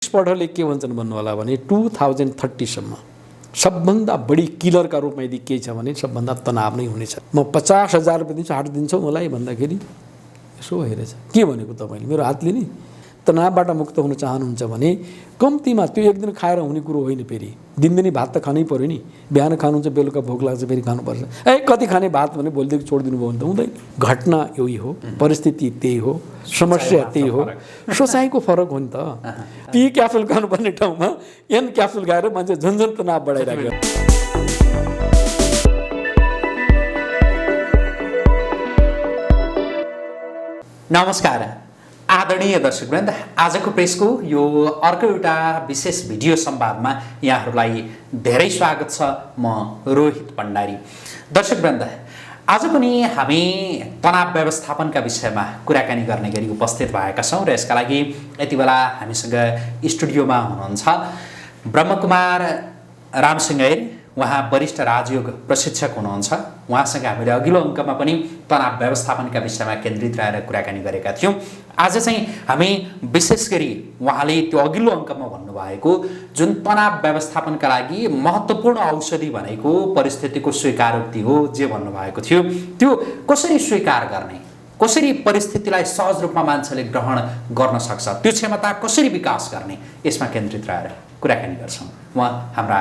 एक्सपर्टहरूले के भन्छन् भन्नु होला भने 2030 सम्म सबभन्दा बढी किलरका रूपमा यदि केही छ भने सबभन्दा तनाव नै हुनेछ। म 50,000 रुपैयाँ दिन्छु, हात दिन्छौ मलाई भन्दाखेरि यसो हेरेछ के भनेको तपाईँले मेरो हातले नि तनावबाट मुक्त हुन चाहनुहुन्छ भने कम्तीमा त्यो एक दिन खाएर हुने कुरो होइन। फेरि दिनदिनै भात त खानै पर्यो नि, बिहान खानुहुन्छ बेलुका भोक लाग्छ फेरि खानुपर्छ। कति खाने भात भने भोलिदेखि छोडिदिनु भयो भने त हुँदैन। घटना यही हो, परिस्थिति त्यही हो, समस्या त्यही हो, सोचाइको फरक हो नि त। पी क्याप्सुल खानुपर्ने ठाउँमा एन क्याप्सुल खाएर मान्छे झन्झन तनाव बढाइराख्यो। नमस्कार आदरणीय दर्शकवृन्द, आजको प्रेसको यो अर्को एउटा विशेष भिडियो संवादमा यहाँहरूलाई धेरै स्वागत छ। म रोहित भण्डारी। दर्शकवृन्द, आज पनि हामी तनाव व्यवस्थापनका विषयमा कुराकानी गर्ने गरी उपस्थित भएका छौँ र यसका लागि यति बेला हामीसँग स्टुडियोमा हुनुहुन्छ ब्रह्मकुमार रामसिंह। उहाँ वरिष्ठ राजयोग प्रशिक्षक हुनुहुन्छ। उहाँसँग हामीले अघिल्लो अङ्कमा पनि तनाव व्यवस्थापनका विषयमा केन्द्रित रहेर कुराकानी गरेका थियौँ। आज चाहिँ हामी विशेष गरी उहाँले त्यो अघिल्लो अङ्कमा भन्नुभएको जुन तनाव व्यवस्थापनका लागि महत्त्वपूर्ण औषधि भनेको परिस्थितिको स्वीकारोक्ति हो, जे भन्नुभएको थियो त्यो कसरी स्वीकार गर्ने, कसरी परिस्थितिलाई सहज रूपमा मान्छेले ग्रहण गर्न सक्छ, त्यो क्षमता कसरी विकास गर्ने, यसमा केन्द्रित रहेर कुराकानी गर्छौँ। म हाम्रा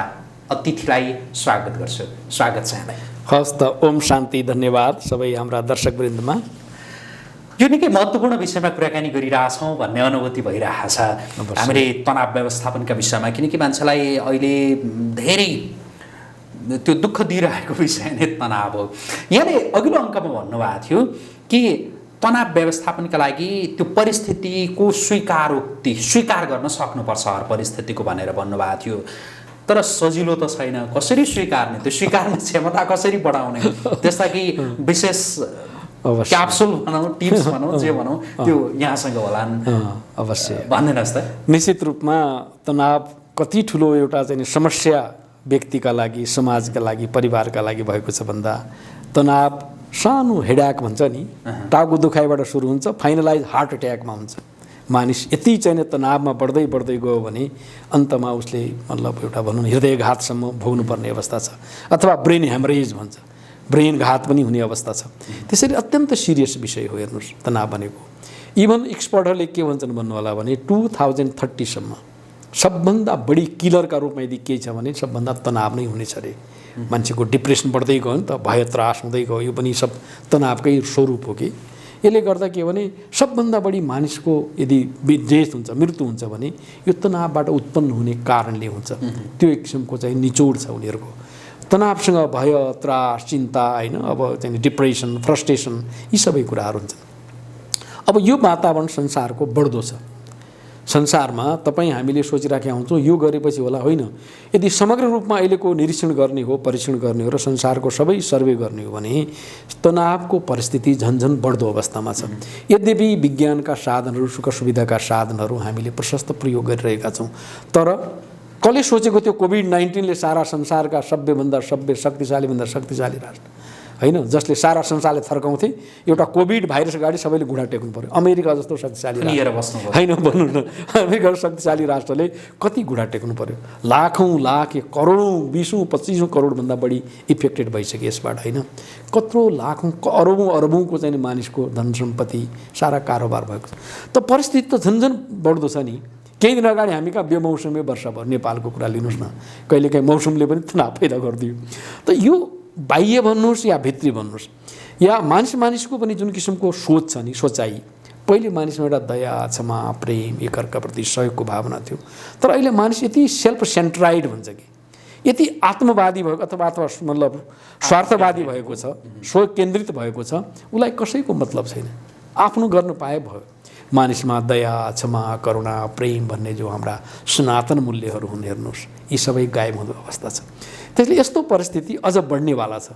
अतिथिलाई स्वागत गर्छु। स्वागत छ यहाँलाई। हस् त, ओम शान्ति। धन्यवाद सबै हाम्रा दर्शकवृन्दमा। यो निकै महत्त्वपूर्ण विषयमा कुराकानी गरिरहेछौँ भन्ने अनुभूति भइरहेछ हामीले तनाव व्यवस्थापनका विषयमा, किनकि मान्छेलाई अहिले धेरै त्यो दुःख दिइरहेको विषय नै तनाव हो। यहाँले अघिल्लो अङ्कमा भन्नुभएको थियो कि तनाव व्यवस्थापनका लागि त्यो परिस्थितिको स्वीकार गर्न सक्नुपर्छ हर परिस्थितिको भनेर भन्नुभएको थियो। तर सजिलो त छैन, कसरी स्वीकार्ने, त्यो स्वीकार्ने क्षमता कसरी बढाउने, त्यसका कि विशेष क्याप्सुल भनौँ, टिप्स भनौँ, जे भनौँ त्यो यहाँसँग होला अवश्य भनिदिनुहोस् त। निश्चित रूपमा तनाव कति ठुलो एउटा चाहिँ समस्या व्यक्तिका लागि, समाजका लागि, परिवारका लागि भएको छ भन्दा तनाव सानो हेड्याक भन्छ नि, टाउको दुखाइबाट सुरु हुन्छ, फाइनलाइज हार्ट एट्याकमा हुन्छ। मानिस यति चाहिँ तनावमा बढ्दै बढ्दै गयो भने अन्तमा उसले मतलब एउटा भनौँ हृदयघातसम्म भोग्नुपर्ने अवस्था छ, अथवा ब्रेन ह्यामरेज भन्छ, ब्रेन घात पनि हुने अवस्था छ। त्यसैले अत्यन्त सिरियस विषय हो हेर्नुहोस् तनाव भनेको। इभन एक्सपर्टहरूले के भन्छन् भन्नु होला भने 2030 सम्म सबभन्दा बढी किलरका रूपमा यदि केही छ भने सबभन्दा तनाव नै हुनेछ अरे। मान्छेको डिप्रेसन बढ्दै गयो नि त, भय त्रास हुँदै गयो, यो पनि सब तनावकै स्वरूप हो कि। यसले गर्दा के भने सबभन्दा बढी मानिसको यदि डेथ हुन्छ, मृत्यु हुन्छ भने यो तनावबाट उत्पन्न हुने कारणले हुन्छ। त्यो एक किसिमको चाहिँ निचोड छ उनीहरूको। तनावसँग भय, त्रास, चिन्ता, होइन, अब चाहिँ डिप्रेसन, फ्रस्ट्रेसन, यी सबै कुराहरू हुन्छन्। अब यो वातावरण संसारको बढ्दो छ। संसारमा तपाईँ हामीले सोचिराखेका हुन्छौँ यो गरेपछि होला, होइन। यदि समग्र रूपमा अहिलेको निरीक्षण गर्ने हो, परीक्षण गर्ने हो र संसारको सबै सर्वे गर्ने हो भने तनावको परिस्थिति झन्झन बढ्दो अवस्थामा छ। यद्यपि विज्ञानका साधनहरू, सुख सुविधाका साधनहरू हामीले प्रशस्त प्रयोग गरिरहेका छौँ, तर कसले सोचेको थियो कोभिड-19ले सारा संसारका सभ्यभन्दा सभ्य, शक्तिशालीभन्दा शक्तिशाली राष्ट्र, होइन, जसले सारा संसारले थर्काउँथे, एउटा कोभिड भाइरस अगाडि सबैले घुँडा टेक्नु पर्यो। अमेरिका जस्तो शक्तिशाली होइन, भन्नु न, अमेरिका शक्तिशाली राष्ट्रले कति घुँडा टेक्नु पर्यो। लाखौँ लाख, करोडौँ, 20-25 करोडभन्दा बढी इफेक्टेड भइसक्यो यसबाट, होइन। कत्रो लाखौँ अरबौँको चाहिँ मानिसको धन सम्पत्ति, सारा कारोबार भएको छ। त परिस्थिति त झन्झन बढ्दो छ नि। केही दिन अगाडि हामी कहाँ बेमौसमी वर्षा भयो, नेपालको कुरा लिनुहोस् न, कहिलेकाहीँ मौसमले पनि तनाव पैदा गरिदियो। त यो बाह्य भन्नुहोस् या भित्री भन्नुहोस्, या मानिसको पनि जुन किसिमको सोच छ नि, सोचाइ, पहिले मानिसमा एउटा दया, क्षमा, प्रेम, एकअर्काप्रति सहयोगको भावना थियो। तर अहिले मानिस यति सेल्फ सेन्ट्राइड भन्छ कि, यति आत्मवादी भएको अथवा मतलब स्वार्थवादी भएको छ, स्व केन्द्रित भएको छ, उसलाई कसैको मतलब छैन। आफ्नो गर्नु पाए भयो। मानिसमा दया, क्षमा, करुणा, प्रेम भन्ने जो हाम्रा सनातन मूल्यहरू हुन्, हेर्नुहोस् यी सबै गायब हुने अवस्था छ। त्यसले यस्तो परिस्थिति अझ बढ्नेवाला छ।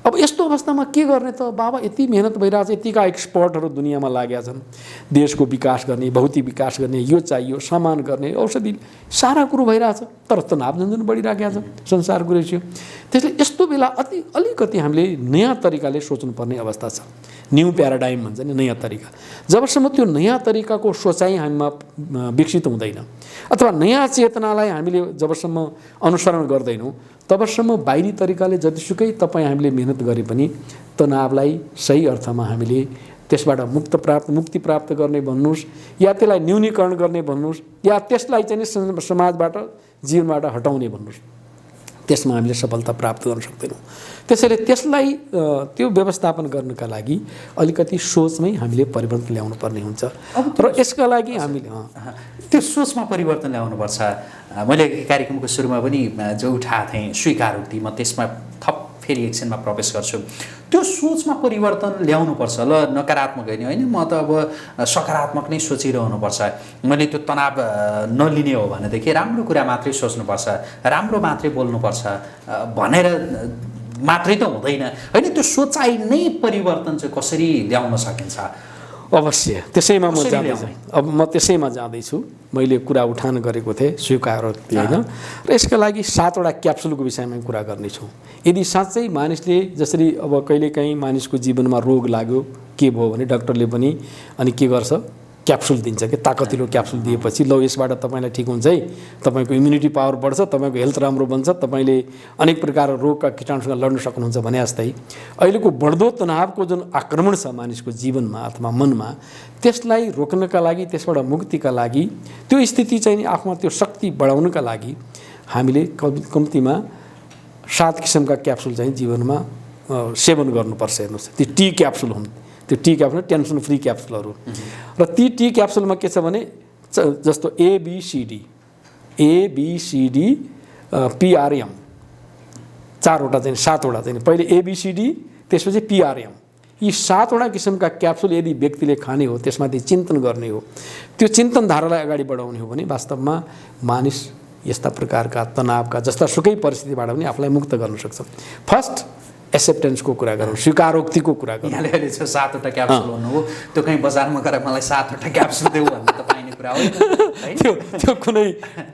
अब यस्तो अवस्थामा के गर्ने त बाबा? यति मेहनत भइरहेछ, यतिका एक्सपर्टहरू दुनियाँमा लागेका छन्, देशको विकास गर्ने, भौतिक विकास गर्ने, यो चाहियो, सामान गर्ने, औषधि, सारा कुरो भइरहेछ, तर तनाव झन्झन बढिरहेको छ संसारको रेसियो। त्यसले यस्तो बेला अलिकति हामीले नयाँ तरिकाले सोच्नुपर्ने अवस्था छ। न्यू प्याराडाइम भन्छ नि, नयाँ तरिका। जबसम्म त्यो नयाँ तरिकाको सोचाइ हामीमा विकसित हुँदैन अथवा नयाँ चेतनालाई हामीले जबसम्म अनुसरण गर्दैनौँ तबसम्म बाहिरी तरिकाले जतिसुकै तपाईँ हामीले मेहनत गरे पनि तनावलाई सही अर्थमा हामीले त्यसबाट मुक्ति प्राप्त गर्ने भन्नुहोस् या त्यसलाई न्यूनीकरण गर्ने भन्नुहोस् या त्यसलाई चाहिँ समाजबाट जीवनबाट हटाउने भन्नुहोस्, त्यसमा हामीले सफलता प्राप्त गर्न सक्दैनौँ। त्यसैले त्यसलाई त्यो व्यवस्थापन गर्नका लागि अलिकति सोचमै हामीले परिवर्तन ल्याउनु पर्ने हुन्छ र यसका लागि हामीले त्यो सोचमा परिवर्तन ल्याउनुपर्छ। मैले कार्यक्रमको सुरुमा पनि जो उठाएको थिएँ स्वीकारोक्ति, म त्यसमा थप फेरि एकछिनमा प्रवेश गर्छु। त्यो सोचमा परिवर्तन ल्याउनुपर्छ। ल नकारात्मक होइन होइन, म त अब सकारात्मक नै सोचिरहनुपर्छ। मैले त्यो तनाव नलिने हो भनेदेखि राम्रो कुरा मात्रै सोच्नुपर्छ, राम्रो मात्रै बोल्नुपर्छ भनेर मात्रै त हुँदैन होइन। त्यो सोचाइ नै परिवर्तन चाहिँ कसरी ल्याउन सकिन्छ? अवश्य त्यसैमा म जाँदैछु। अब म त्यसैमा जाँदैछु। मैले कुरा उठान गरेको थिएँ स्वीकारोक्ति होइन, र यसका लागि 7वटा क्याप्सुलको विषयमा कुरा गर्नेछु। यदि साँच्चै मानिसले जसरी अब कहिलेकाहीँ मानिसको जीवनमा रोग लाग्यो के भयो भने डाक्टरले पनि अनि के गर्छ, क्याप्सुल दिन्छ कि ताकतिलो क्याप्सुल दिएपछि ल यसबाट तपाईँलाई ठिक हुन्छ है, तपाईँको इम्युनिटी पावर बढ्छ, तपाईँको हेल्थ राम्रो बन्छ, तपाईँले अनेक प्रकार रोगका कीटाणुसँग लड्न सक्नुहुन्छ भने जस्तै अहिलेको बढ्दो तनावको जुन आक्रमण छ मानिसको जीवनमा अथवा मनमा, त्यसलाई रोक्नका लागि, त्यसबाट मुक्तिका लागि, त्यो स्थिति चाहिँ आफूमा त्यो शक्ति बढाउनका लागि हामीले कम्तीमा 7 किसिमका क्याप्सुल चाहिँ जीवनमा सेवन गर्नुपर्छ। हेर्नुहोस्, ती टी क्याप्सुल हुन्। त्यो टी क्याप्सुल टेन्सन फ्री क्याप्सुलहरू, र ती टी क्याप्सुलमा के छ भने जस्तो ABCD PRM 4वटा चाहिँ 7वटा चाहिँ पहिले ABCD त्यसपछि PRM, यी 7वटा किसिमका क्याप्सुल यदि व्यक्तिले खाने हो, त्यसमाथि चिन्तन गर्ने हो, त्यो चिन्तन धारालाई अगाडि बढाउने हो भने वास्तवमा मानिस यस्ता प्रकारका तनावका जस्ता सुकै परिस्थितिबाट पनि आफूलाई मुक्त गर्न सक्छ। फर्स्ट एक्सेप्टेन्सको कुरा गरौँ, स्वीकारोक्तिको कुरा गरौँ। यहाँले अहिले चाहिँ 7वटा क्याप्सुल भन्नुभयो, त्यो कहीँ बजारमा गएर मलाई 7वटा क्याप्सुल देऊ भन्ने त पाइने कुरा होइन। त्यो कुनै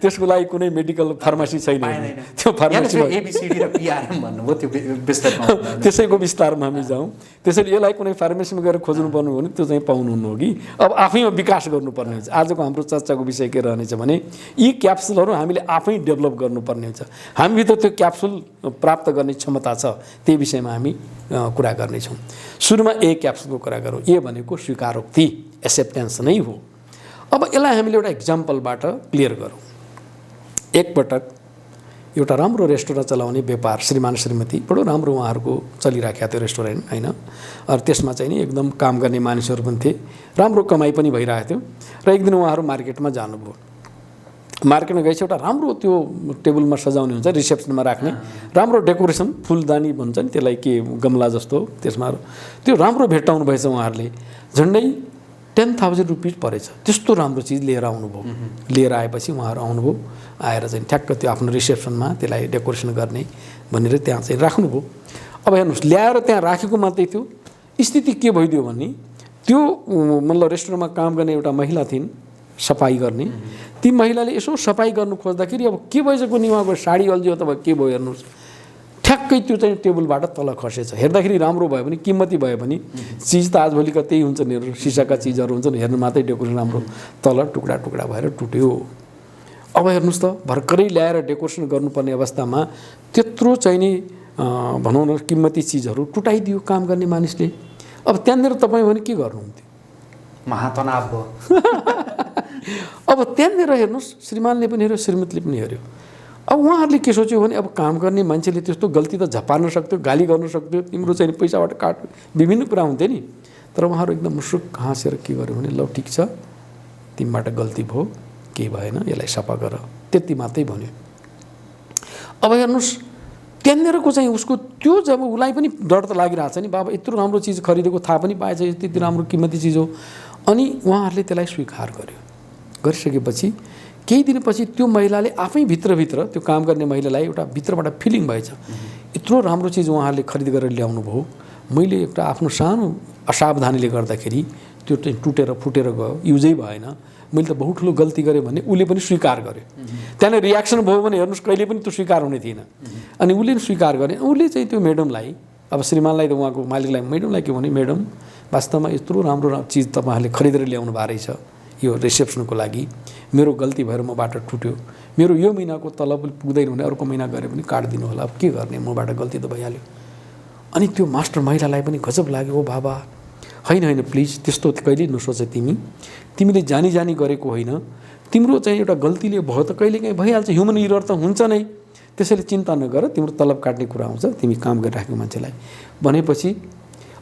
त्यसको लागि कुनै मेडिकल फार्मेसी छैन। त्यो फार्मेसी ABCD र PRM भन्नुभयो, त्यो विस्तारमा त्यसैको विस्तारमा हामी जाउँ। त्यसैले यसलाई कुनै फार्मेसीमा गएर खोज्नु पर्नु हो भने त्यो चाहिँ पाउनुहुन्न हो कि अब आफैमा विकास गर्नुपर्ने हुन्छ। आजको हाम्रो चर्चाको विषय के रहनेछ भने यी क्याप्सुलहरू हामीले आफै डेभलप गर्नुपर्ने हुन्छ। हामीभित्र त्यो क्याप्सुल प्राप्त गर्ने क्षमता छ, त्यही विषयमा हामी कुरा गर्नेछौँ। सुरुमा A क्याप्सुलको कुरा गरौँ। A भनेको स्वीकारोक्ति, एक्सेप्टेन्स नै हो। अब यसलाई हामीले एउटा इक्जाम्पलबाट क्लियर गरौँ। एकपटक एउटा राम्रो रेस्टुरेन्ट चलाउने व्यापार श्रीमान श्रीमती, बडो राम्रो उहाँहरूको चलिराखेको थियो रेस्टुरेन्ट होइन, र त्यसमा चाहिँ नि एकदम काम गर्ने मानिसहरू पनि थिए, राम्रो कमाइ पनि भइरहेको थियो। र एक दिन उहाँहरू मार्केटमा जानुभयो। मार्केटमा गएपछि एउटा राम्रो त्यो टेबलमा सजाउने हुन्छ, रिसेप्सनमा राख्ने राम्रो डेकोरेसन, फुलदानी भन्छ नि त्यसलाई, के गमला जस्तो, त्यसमा त्यो राम्रो भेट्टाउनु भएछ उहाँहरूले। झन्डै 10,000 रुपिस परेछ। त्यस्तो राम्रो चिज लिएर आउनुभयो। लिएर आएपछि उहाँहरू आउनुभयो, आएर चाहिँ ठ्याक्क त्यो आफ्नो रिसेप्सनमा त्यसलाई डेकोरेसन गर्ने भनेर त्यहाँ चाहिँ राख्नुभयो। अब हेर्नुहोस्, ल्याएर त्यहाँ राखेको मात्रै थियो, स्थिति के भइदियो भने त्यो मतलब रेस्टुरेन्टमा काम गर्ने एउटा महिला थिइन्, सफाई गर्ने। ती महिलाले यसो सफाई गर्नु खोज्दाखेरि अब के भएछ कुनै उहाँको साडी अल्झियो अथवा के भयो, हेर्नुहोस् ठ्याक्कै त्यो चाहिँ टेबलबाट तल खसेछ। हेर्दाखेरि राम्रो भयो भने, किम्मती भयो भने, चिज त आजभोलिका त्यही हुन्छ नि, सिसाका चिजहरू हुन्छ नि, हेर्नु मात्रै डेकोरेसन राम्रो, तल टुक्रा टुक्रा भएर टुट्यो। अब हेर्नुहोस् त, भर्खरै ल्याएर डेकोरेसन गर्नुपर्ने अवस्थामा त्यत्रो चाहिँ नि भनौँ न किम्मती चिजहरू टुटाइदियो काम गर्ने मानिसले। अब त्यहाँनिर तपाईँ भने के गर्नुहुन्थ्यो? महातनाव भयो। अब त्यहाँनिर हेर्नुहोस्, श्रीमानले पनि हेऱ्यो, श्रीमतीले पनि हेऱ्यो। अब उहाँहरूले के सोच्यो भने अब काम गर्ने मान्छेले त्यस्तो गल्ती त झपार्न सक्थ्यो, गाली गर्न सक्थ्यो, तिम्रो चाहिँ पैसाबाट काट, विभिन्न कुरा हुन्थ्यो नि। तर उहाँहरू एकदम मुसुक हाँसेर के गर्यो भने ल ठिक छ, तिमीबाट गल्ती भयो, केही भएन, यसलाई सफा गर, त्यति मात्रै भन्यो। अब हेर्नुहोस्, त्यहाँनिरको चाहिँ उसको त्यो जब उसलाई पनि डर त लागिरहेको छ नि, बाबा यत्रो राम्रो चिज खरिदेको थाहा पनि पाएछ, यति राम्रो किम्मती चिज हो। अनि उहाँहरूले त्यसलाई स्वीकार गर्यो। गरिसकेपछि केही दिनपछि त्यो महिलाले आफै भित्रभित्र, त्यो काम गर्ने महिलालाई एउटा भित्रबाट फिलिङ भएछ, यत्रो राम्रो चिज उहाँहरूले खरिद गरेर ल्याउनु भयो, मैले एउटा आफ्नो सानो असावधानीले गर्दाखेरि त्यो चाहिँ टुटेर फुटेर गयो, युजै भएन, मैले त बहुत ठुलो गल्ती गरेँ भने उसले पनि स्वीकार गर्यो। त्यहाँनिर रियाक्सन भयो भने हेर्नुहोस्, कहिले पनि त्यो स्वीकार हुने थिएन। अनि उसले स्वीकार गरे। उसले चाहिँ त्यो म्याडमलाई, अब श्रीमानलाई त उहाँको मालिकलाई, म्याडमलाई के भने, म्याडम वास्तवमा यत्रो राम्रो चिज तपाईँहरूले खरिदेर ल्याउनु भएको रहेछ यो रिसेप्सनको लागि, मेरो गल्ती भएर मबाट टुट्यो, मेरो यो महिनाको तलब पुग्दैन भने अर्को महिना गरे पनि काटिदिनु होला, अब के गर्ने, मबाट गल्ती त भइहाल्यो। अनि त्यो मास्टर महिलालाई पनि गजब लाग्यो, ओ बाबा होइन होइन प्लिज त्यस्तो कहिले नसोच, तिमीले जानी जानी गरेको होइन, तिम्रो चाहिँ एउटा गल्तीले भयो त कहिलेकाहीँ भइहाल्छ, ह्युमन इरर त हुन्छ नै, त्यसैले चिन्ता नगर, तिम्रो तलब काट्ने कुरा आउँछ, तिमी काम गरिराखेको मान्छेलाई भनेपछि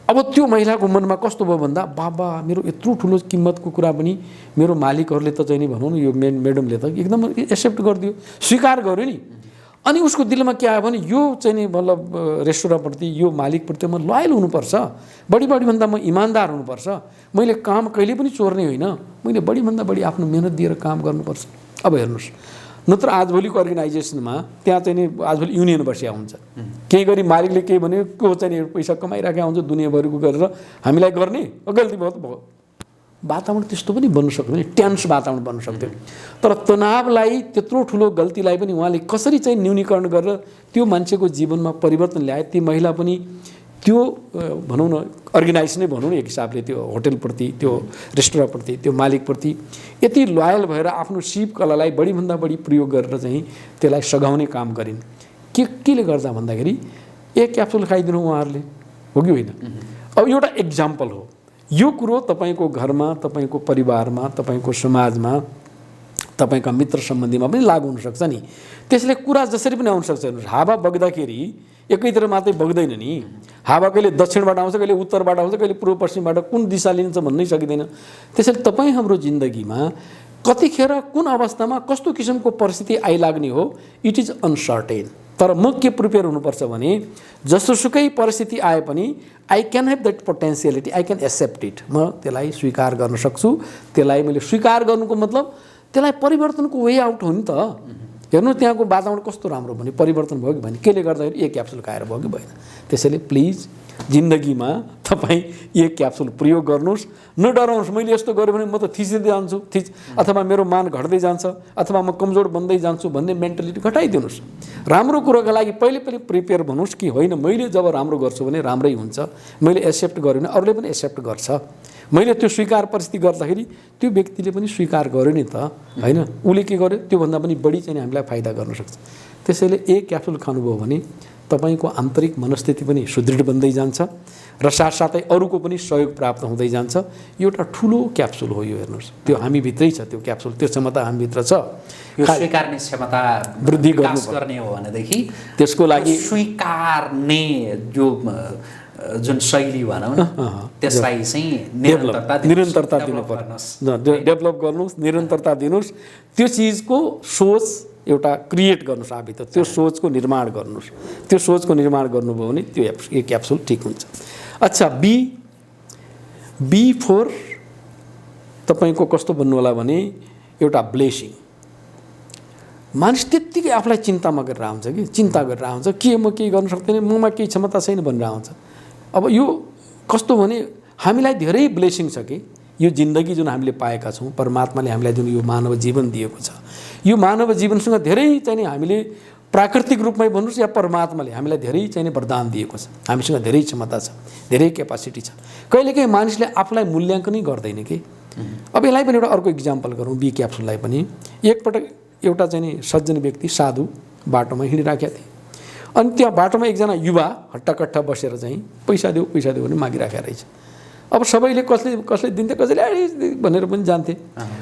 अब त्यो महिलाको मनमा कस्तो भयो भन्दा बाबा मेरो यत्रो ठुलो किम्मतको कुरा पनि मेरो मालिकहरूले त चाहिँ नि भनौँ न यो म्याडमले त एकदम एक्सेप्ट गरिदियो, स्वीकार गर्यो नि। अनि उसको दिलमा के आयो भने यो चाहिँ नि मतलब रेस्टुरेन्टप्रति यो मालिकप्रति म लोयल हुनुपर्छ, बढीभन्दा म इमान्दार हुनुपर्छ, मैले काम कहिले पनि चोर्ने होइन, मैले बढीभन्दा बढी आफ्नो मेहनत दिएर काम गर्नुपर्छ। अब हेर्नुहोस्, नत्र आजभोलिको अर्गनाइजेसनमा त्यहाँ चाहिँ नि आजभोलि युनियन बसिया हुन्छ, केही गरी मालिकले केही भने को चाहिँ पैसा कमाइराखेका हुन्छ दुनियाँभरिको गरेर हामीलाई गर्ने, गल्ती भयो त भयो। वातावरण त्यस्तो पनि बन्न सक्दैन, टेन्स वातावरण बन्न सक्दैन। तर तनावलाई त्यत्रो ठुलो गल्तीलाई पनि उहाँले कसरी चाहिँ न्यूनीकरण गरेर त्यो मान्छेको जीवनमा परिवर्तन ल्याए, ती महिला पनि त्यो भनौँ न अर्गनाइज नै भनौँ न एक हिसाबले त्यो होटलप्रति, त्यो रेस्टुरेन्टप्रति, त्यो मालिकप्रति यति लोयल भएर आफ्नो सिप कलालाई बढीभन्दा बढी प्रयोग गरेर चाहिँ त्यसलाई सघाउने काम गरिन्। केले गर्दा भन्दाखेरि एक क्याप्सुल खाइदिनु उहाँहरूले, हो कि होइन? अब एउटा एक्जाम्पल हो यो कुरो, तपाईँको घरमा, तपाईँको परिवारमा, तपाईँको समाजमा, तपाईँका मित्र सम्बन्धीमा पनि लागु हुनसक्छ नि। त्यसले कुरा जसरी पनि आउनसक्छ। हावा बग्दाखेरि एकैतिर मात्रै बग्दैन नि, हावा कहिले दक्षिणबाट आउँछ, कहिले उत्तरबाट आउँछ, कहिले पूर्व पश्चिमबाट, कुन दिशा लिन्छ भन्नै सकिँदैन। त्यसैले तपाईँ हाम्रो जिन्दगीमा कतिखेर कुन अवस्थामा कस्तो किसिमको परिस्थिति आइलाग्ने हो इट इज अनसर्टेन। तर म के प्रिपेयर हुनुपर्छ भने जसोसुकै परिस्थिति आए पनि I can have that potentiality, I can accept it, म त्यसलाई स्वीकार गर्न सक्छु। त्यसलाई मैले स्वीकार गर्नुको मतलब त्यसलाई परिवर्तनको वे आउट हो नि त। हेर्नु त्यहाँको वातावरण कस्तो राम्रो भने परिवर्तन भयो कि भने केले गर्दाखेरि एक क्याप्सुल खाएर भयो कि भएन। त्यसैले प्लिज जिन्दगीमा तपाईँ एक क्याप्सुल प्रयोग गर्नुहोस्, नडराउनुहोस्। मैले यस्तो गरेँ भने म त थिचिँदै जान्छु अथवा मेरो मान घट्दै जान्छ अथवा म कमजोर बन्दै जान्छु भन्ने मेन्टालिटी घटाइदिनुहोस्। राम्रो कुरोका लागि पहिले प्रिपेयर भन्नुहोस् कि होइन मैले जब राम्रो गर्छु भने राम्रै हुन्छ, मैले एक्सेप्ट गरेँ भने अरूले पनि एक्सेप्ट गर्छ, मैले त्यो स्वीकार परिस्थिति गर्दाखेरि त्यो व्यक्तिले पनि स्वीकार गर्यो नि त, होइन? उसले के गर्यो त्योभन्दा पनि बढी चाहिँ हामीलाई फाइदा गर्न सक्छ। त्यसैले एक क्याप्सुल खानुभयो भने तपाईँको आन्तरिक मनस्थिति पनि सुदृढ बन्दै जान्छ र साथसाथै अरूको पनि सहयोग प्राप्त हुँदै जान्छ। यो एउटा ठुलो क्याप्सुल हो यो, हेर्नुहोस् त्यो हामीभित्रै छ, त्यो क्याप्सुल, त्यो क्षमता हामीभित्र छ। यो स्वीकार्ने क्षमता वृद्धि गर्ने हो भनेदेखि त्यसको लागि स्वीकार्ने जो जुन शैली भनौँ न त्यसलाई चाहिँ निरन्तरता दिनुपर्छ, डेभलप गर्नुहोस्, निरन्तरता दिनुहोस्। त्यो चिजको सोच एउटा क्रिएट गर्नुहोस् आफैभित्र, त्यो सोचको निर्माण गर्नुहोस्। त्यो सोचको निर्माण गर्नुभयो भने त्यो एक क्याप्सुल ठिक हुन्छ। अच्छा, बी फोर तपाईँको कस्तो भन्नु होला भने एउटा ब्लेसिङ। मानिस त्यत्तिकै आफूलाई चिन्तामा गरेर आउँछ कि चिन्ता गरेर आउँछ के म केही गर्न सक्दैन, ममा केही क्षमता छैन भनेर आउँछ। अब यो कस्तो भने हामीलाई धेरै ब्लेसिङ छ कि यो जिन्दगी जुन हामीले पाएका छौँ, परमात्माले हामीलाई जुन यो मानव जीवन दिएको छ, यो मानव जीवनसँग धेरै चाहिँ हामीले प्राकृतिक रूपमै भन्नुहोस् या परमात्माले हामीलाई धेरै चाहिँ वरदान दिएको छ। हामीसँग धेरै क्षमता छ, धेरै क्यापासिटी छ। कहिलेकाहीँ मानिसले आफूलाई मूल्याङ्कनै गर्दैन कि। अब यसलाई पनि एउटा अर्को इक्जाम्पल गरौँ, बी क्याप्सुललाई पनि। एकपटक एउटा चाहिँ सज्जन व्यक्ति साधु बाटोमा हिँडिराखेका थिए। अनि त्यहाँ बाटोमा एकजना युवा हट्टाकट्टा बसेर चाहिँ पैसा देऊ भने मागिराखेका रहेछ। अब सबैले कसले दिन्थे, कसैले भनेर पनि जान्थे।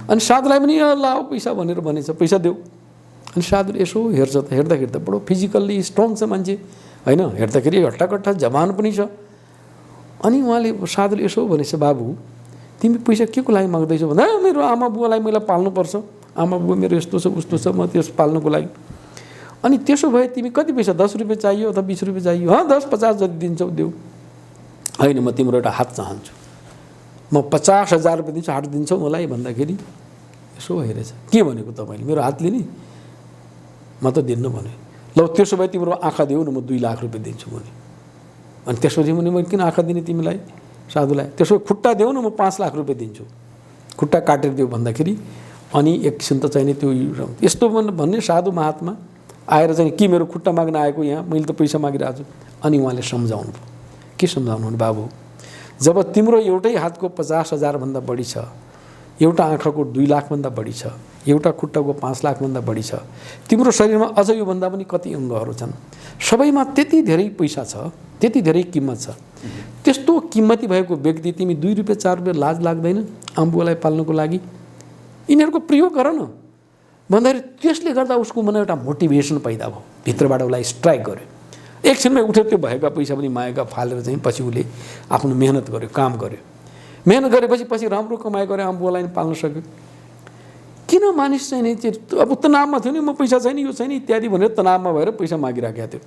अनि साधुलाई पनि लाऊ पैसा भनेर भनेछ, पैसा देऊ। अनि साधुले यसो हेर्छ त, हेर्दाखेरि त बडो फिजिकल्ली स्ट्रङ छ मान्छे, होइन? हेर्दाखेरि हट्टाकट्टा जवान पनि छ। अनि उहाँले साधुले यसो भनेछ, बाबु तिमी पैसा के को लागि माग्दैछौ भन्दा मेरो आमा बुवालाई मैले पाल्नुपर्छ, आमा बुवा मेरो यस्तो छ उस्तो छ, म त्यस पाल्नुको लागि। अनि त्यसो भए तिमी कति पैसा, 10 रुपियाँ चाहियो अथवा 20 रुपियाँ चाहियो? 10-50 जति दिन्छौ देऊ। होइन म तिम्रो एउटा हात चाहन्छु, म 50,000 रुपियाँ दिन्छु, हात दिन्छौ मलाई भन्दाखेरि यसो हेरेछ, के भनेको तपाईँले मेरो हात लिने? म त दिन्न भने। ल त्यसो भए तिम्रो आँखा देऊ न, म 2 लाख रुपियाँ दिन्छु भने। अनि त्यसपछि भने मैले किन आँखा दिने तिमीलाई, साधुलाई? त्यसो भए खुट्टा देऊ न, म 5 लाख रुपियाँ दिन्छु, खुट्टा काटेर देऊ भन्दाखेरि अनि एकछिन त चाहिने त्यो यस्तो भन्ने साधु महात्मा आएर चाहिँ के मेरो खुट्टा माग्न आएको यहाँ, मैले त पैसा मागिरहेको छु। अनि उहाँले सम्झाउनु भयो, के सम्झाउनु भने बाबु जब तिम्रो एउटै हातको 50,000 भन्दा बढी छ, एउटा आँखाको 2 लाखभन्दा बढी छ, एउटा खुट्टाको 5 लाखभन्दा बढी छ, तिम्रो शरीरमा अझ योभन्दा पनि कति अङ्गहरू छन्, सबैमा त्यति धेरै पैसा छ, त्यति धेरै किम्मत छ। त्यस्तो किम्मती भएको व्यक्ति तिमी 2 रुपियाँ 4 रुपियाँ लाज लाग्दैन आम्बुलाई पाल्नको लागि? यिनीहरूको प्रयोग गर न भन्दाखेरि त्यसले गर्दा उसको मनमा एउटा मोटिभेसन पैदा भयो, भित्रबाट उसलाई स्ट्राइक गर्यो। एकछिनमै उठ्यो, त्यो भएका पैसा पनि मागेका फालेर चाहिँ पछि उसले आफ्नो मेहनत गर्यो, काम गर्यो। मेहनत गरेपछि पछि राम्रो कमाइ गर्यो, आम्बुलाई पाल्न सक्यो। किन मानिस चाहिँ नि अब तनावमा थियो नि, म पैसा छैन, यो छैन इत्यादि भनेर तनावमा भएर पैसा मागिराखेको थियो।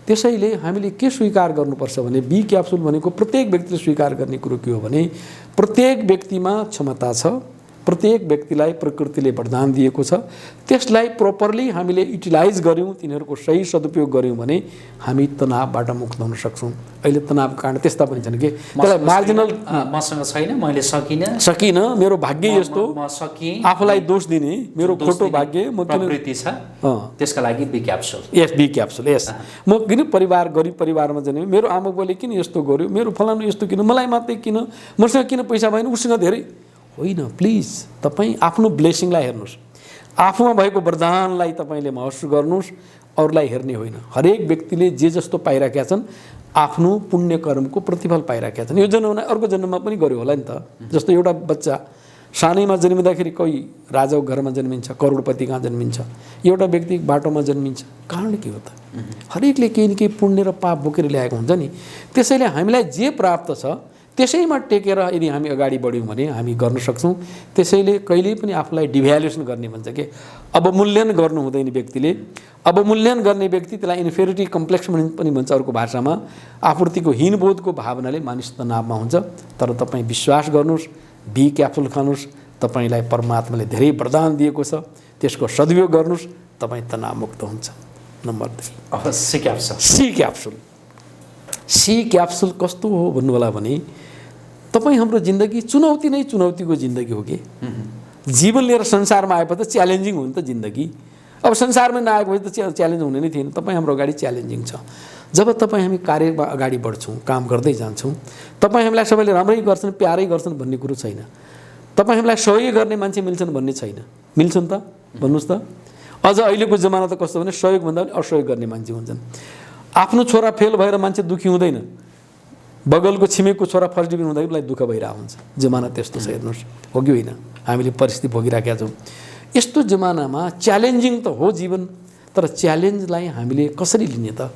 त्यसैले हामीले के स्वीकार गर्नुपर्छ भने बी क्याप्सुल भनेको प्रत्येक व्यक्तिले स्वीकार गर्ने कुरो के हो भने प्रत्येक व्यक्तिमा क्षमता छ, प्रत्येक व्यक्तिलाई प्रकृतिले वरदान दिएको छ, त्यसलाई प्रोपरली हामीले युटिलाइज गर्यौँ, तिनीहरूको सही सदुपयोग गर्यौँ भने हामी तनावबाट मुक्त हुन सक्छौँ। अहिले तनावको कारण त्यस्ता पनि छन् कि त्यसलाई मार्जिनल मसँग छैन, मैले सकिनँ, मेरो भाग्य यस्तो, म सकिएँ, आफूलाई दोष दिने, मेरो खोटो भाग्य, म प्रवृत्ति छ, त्यसका लागि बी क्याप्सुल। यस बी क्याप्सुल, यस। म किन परिवार गरिब परिवारमा जाने, मेरो आमा बुवाले किन यस्तो गर्यो, मेरो फलानु यस्तो किन, मलाई मात्रै किन, मसँग किन पैसा भएन, उसँग धेरै होइन। प्लिज तपाईँ आफ्नो ब्लेसिङलाई हेर्नुहोस्, आफूमा भएको वरदानलाई तपाईँले महसुस गर्नुहोस्, अरूलाई हेर्ने होइन। हरेक व्यक्तिले जे जस्तो पाइराखेका छन् आफ्नो पुण्य कर्मको प्रतिफल पाइराखेका छन्। यो जन्ममा अर्को जन्ममा पनि गर्यो होला नि त। जस्तो एउटा बच्चा सानैमा जन्मिँदाखेरि कोही राजाको घरमा जन्मिन्छ, करोडपति कहाँ जन्मिन्छ, एउटा व्यक्ति बाटोमा जन्मिन्छ। कारण के हो त? हरेकले केही न केही पुण्य र पाप बोकेर ल्याएको हुन्छ नि। त्यसैले हामीलाई जे प्राप्त छ त्यसैमा टेकेर यदि हामी अगाडि बढ्यौँ भने हामी गर्न सक्छौँ। त्यसैले कहिल्यै पनि आफूलाई डिभ्यालुएसन गर्ने भन्छ कि अवमूल्यन गर्नु हुँदैन व्यक्तिले। अवमूल्यन गर्ने व्यक्ति त्यसलाई इन्फेरिटी कम्प्लेक्स पनि भन्छ अर्को भाषामा। आपूर्तिको हीनबोधको भावनाले मानिस तनावमा हुन्छ। तर तपाईँ विश्वास गर्नुहोस्, बी क्याप्सुल खानुहोस्, तपाईँलाई परमात्माले धेरै वरदान दिएको छ, त्यसको सदुपयोग गर्नुहोस्, तपाईँ तनावमुक्त हुन्छ। नम्बर 2 अब C capsule. C capsule, C capsule कस्तो हो भन्नु होला भने तपाईँ हाम्रो जिन्दगी चुनौती नै चुनौतीको जिन्दगी हो कि जीवन लिएर संसारमा आएपछि त च्यालेन्जिङ हो नि त जिन्दगी। अब संसारमा नआएको भए त च्यालेन्ज हुने नै थिएन। तपाईँ हाम्रो अगाडि च्यालेन्जिङ छ। जब तपाईँ हामी कार्यमा अगाडि बढ्छौँ, काम गर्दै जान्छौँ, तपाईँ हामीलाई सबैले राम्रै गर्छन्, प्यारै गर्छन् भन्ने कुरो छैन। तपाईँ हामीलाई सहयोग गर्ने मान्छे मिल्छन् भन्ने छैन। मिल्छन् त भन्नुहोस् त। अझ अहिलेको जमाना त कस्तो भने सहयोगभन्दा पनि असहयोग गर्ने मान्छे हुन्छन्। आफ्नो छोरा फेल भएर मान्छे दुःखी हुँदैन, बगलको छिमेकको छोरा फर्स्ट डिभिजन हुँदा उसलाई दुःख भइरहेको हुन्छ। जमाना त्यस्तो छ, हेर्नुहोस् हो कि होइन? हामीले परिस्थिति भोगिराखेका छौँ। यस्तो जमानामा च्यालेन्जिङ त हो जीवन, तर च्यालेन्जलाई हामीले कसरी लिने त,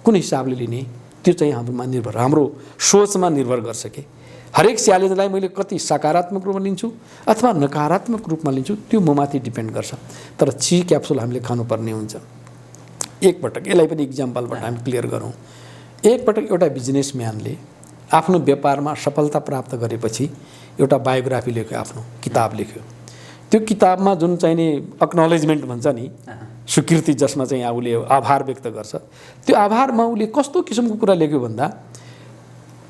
कुन हिसाबले लिने, त्यो चाहिँ हाम्रोमा निर्भर, हाम्रो सोचमा निर्भर गर्छ कि हरेक च्यालेन्जलाई मैले कति सकारात्मक रूपमा लिन्छु अथवा नकारात्मक रूपमा लिन्छु, त्यो ममाथि डिपेन्ड गर्छ। तर सी क्याप्सुल हामीले खानुपर्ने हुन्छ। एकपटक यसलाई पनि इक्जाम्पलबाट हामी क्लियर गरौँ। एकपटक एउटा बिजनेसम्यानले आफ्नो व्यापारमा सफलता प्राप्त गरेपछि एउटा बायोग्राफी लेख्यो, आफ्नो किताब लेख्यो। त्यो किताबमा जुन चाहिने एक्नोलेजमेन्ट भन्छ नि, स्वीकृति, जसमा चाहिँ उसले आभार व्यक्त गर्छ, त्यो आभारमा उसले कस्तो किसिमको कुरा लेख्यो भन्दा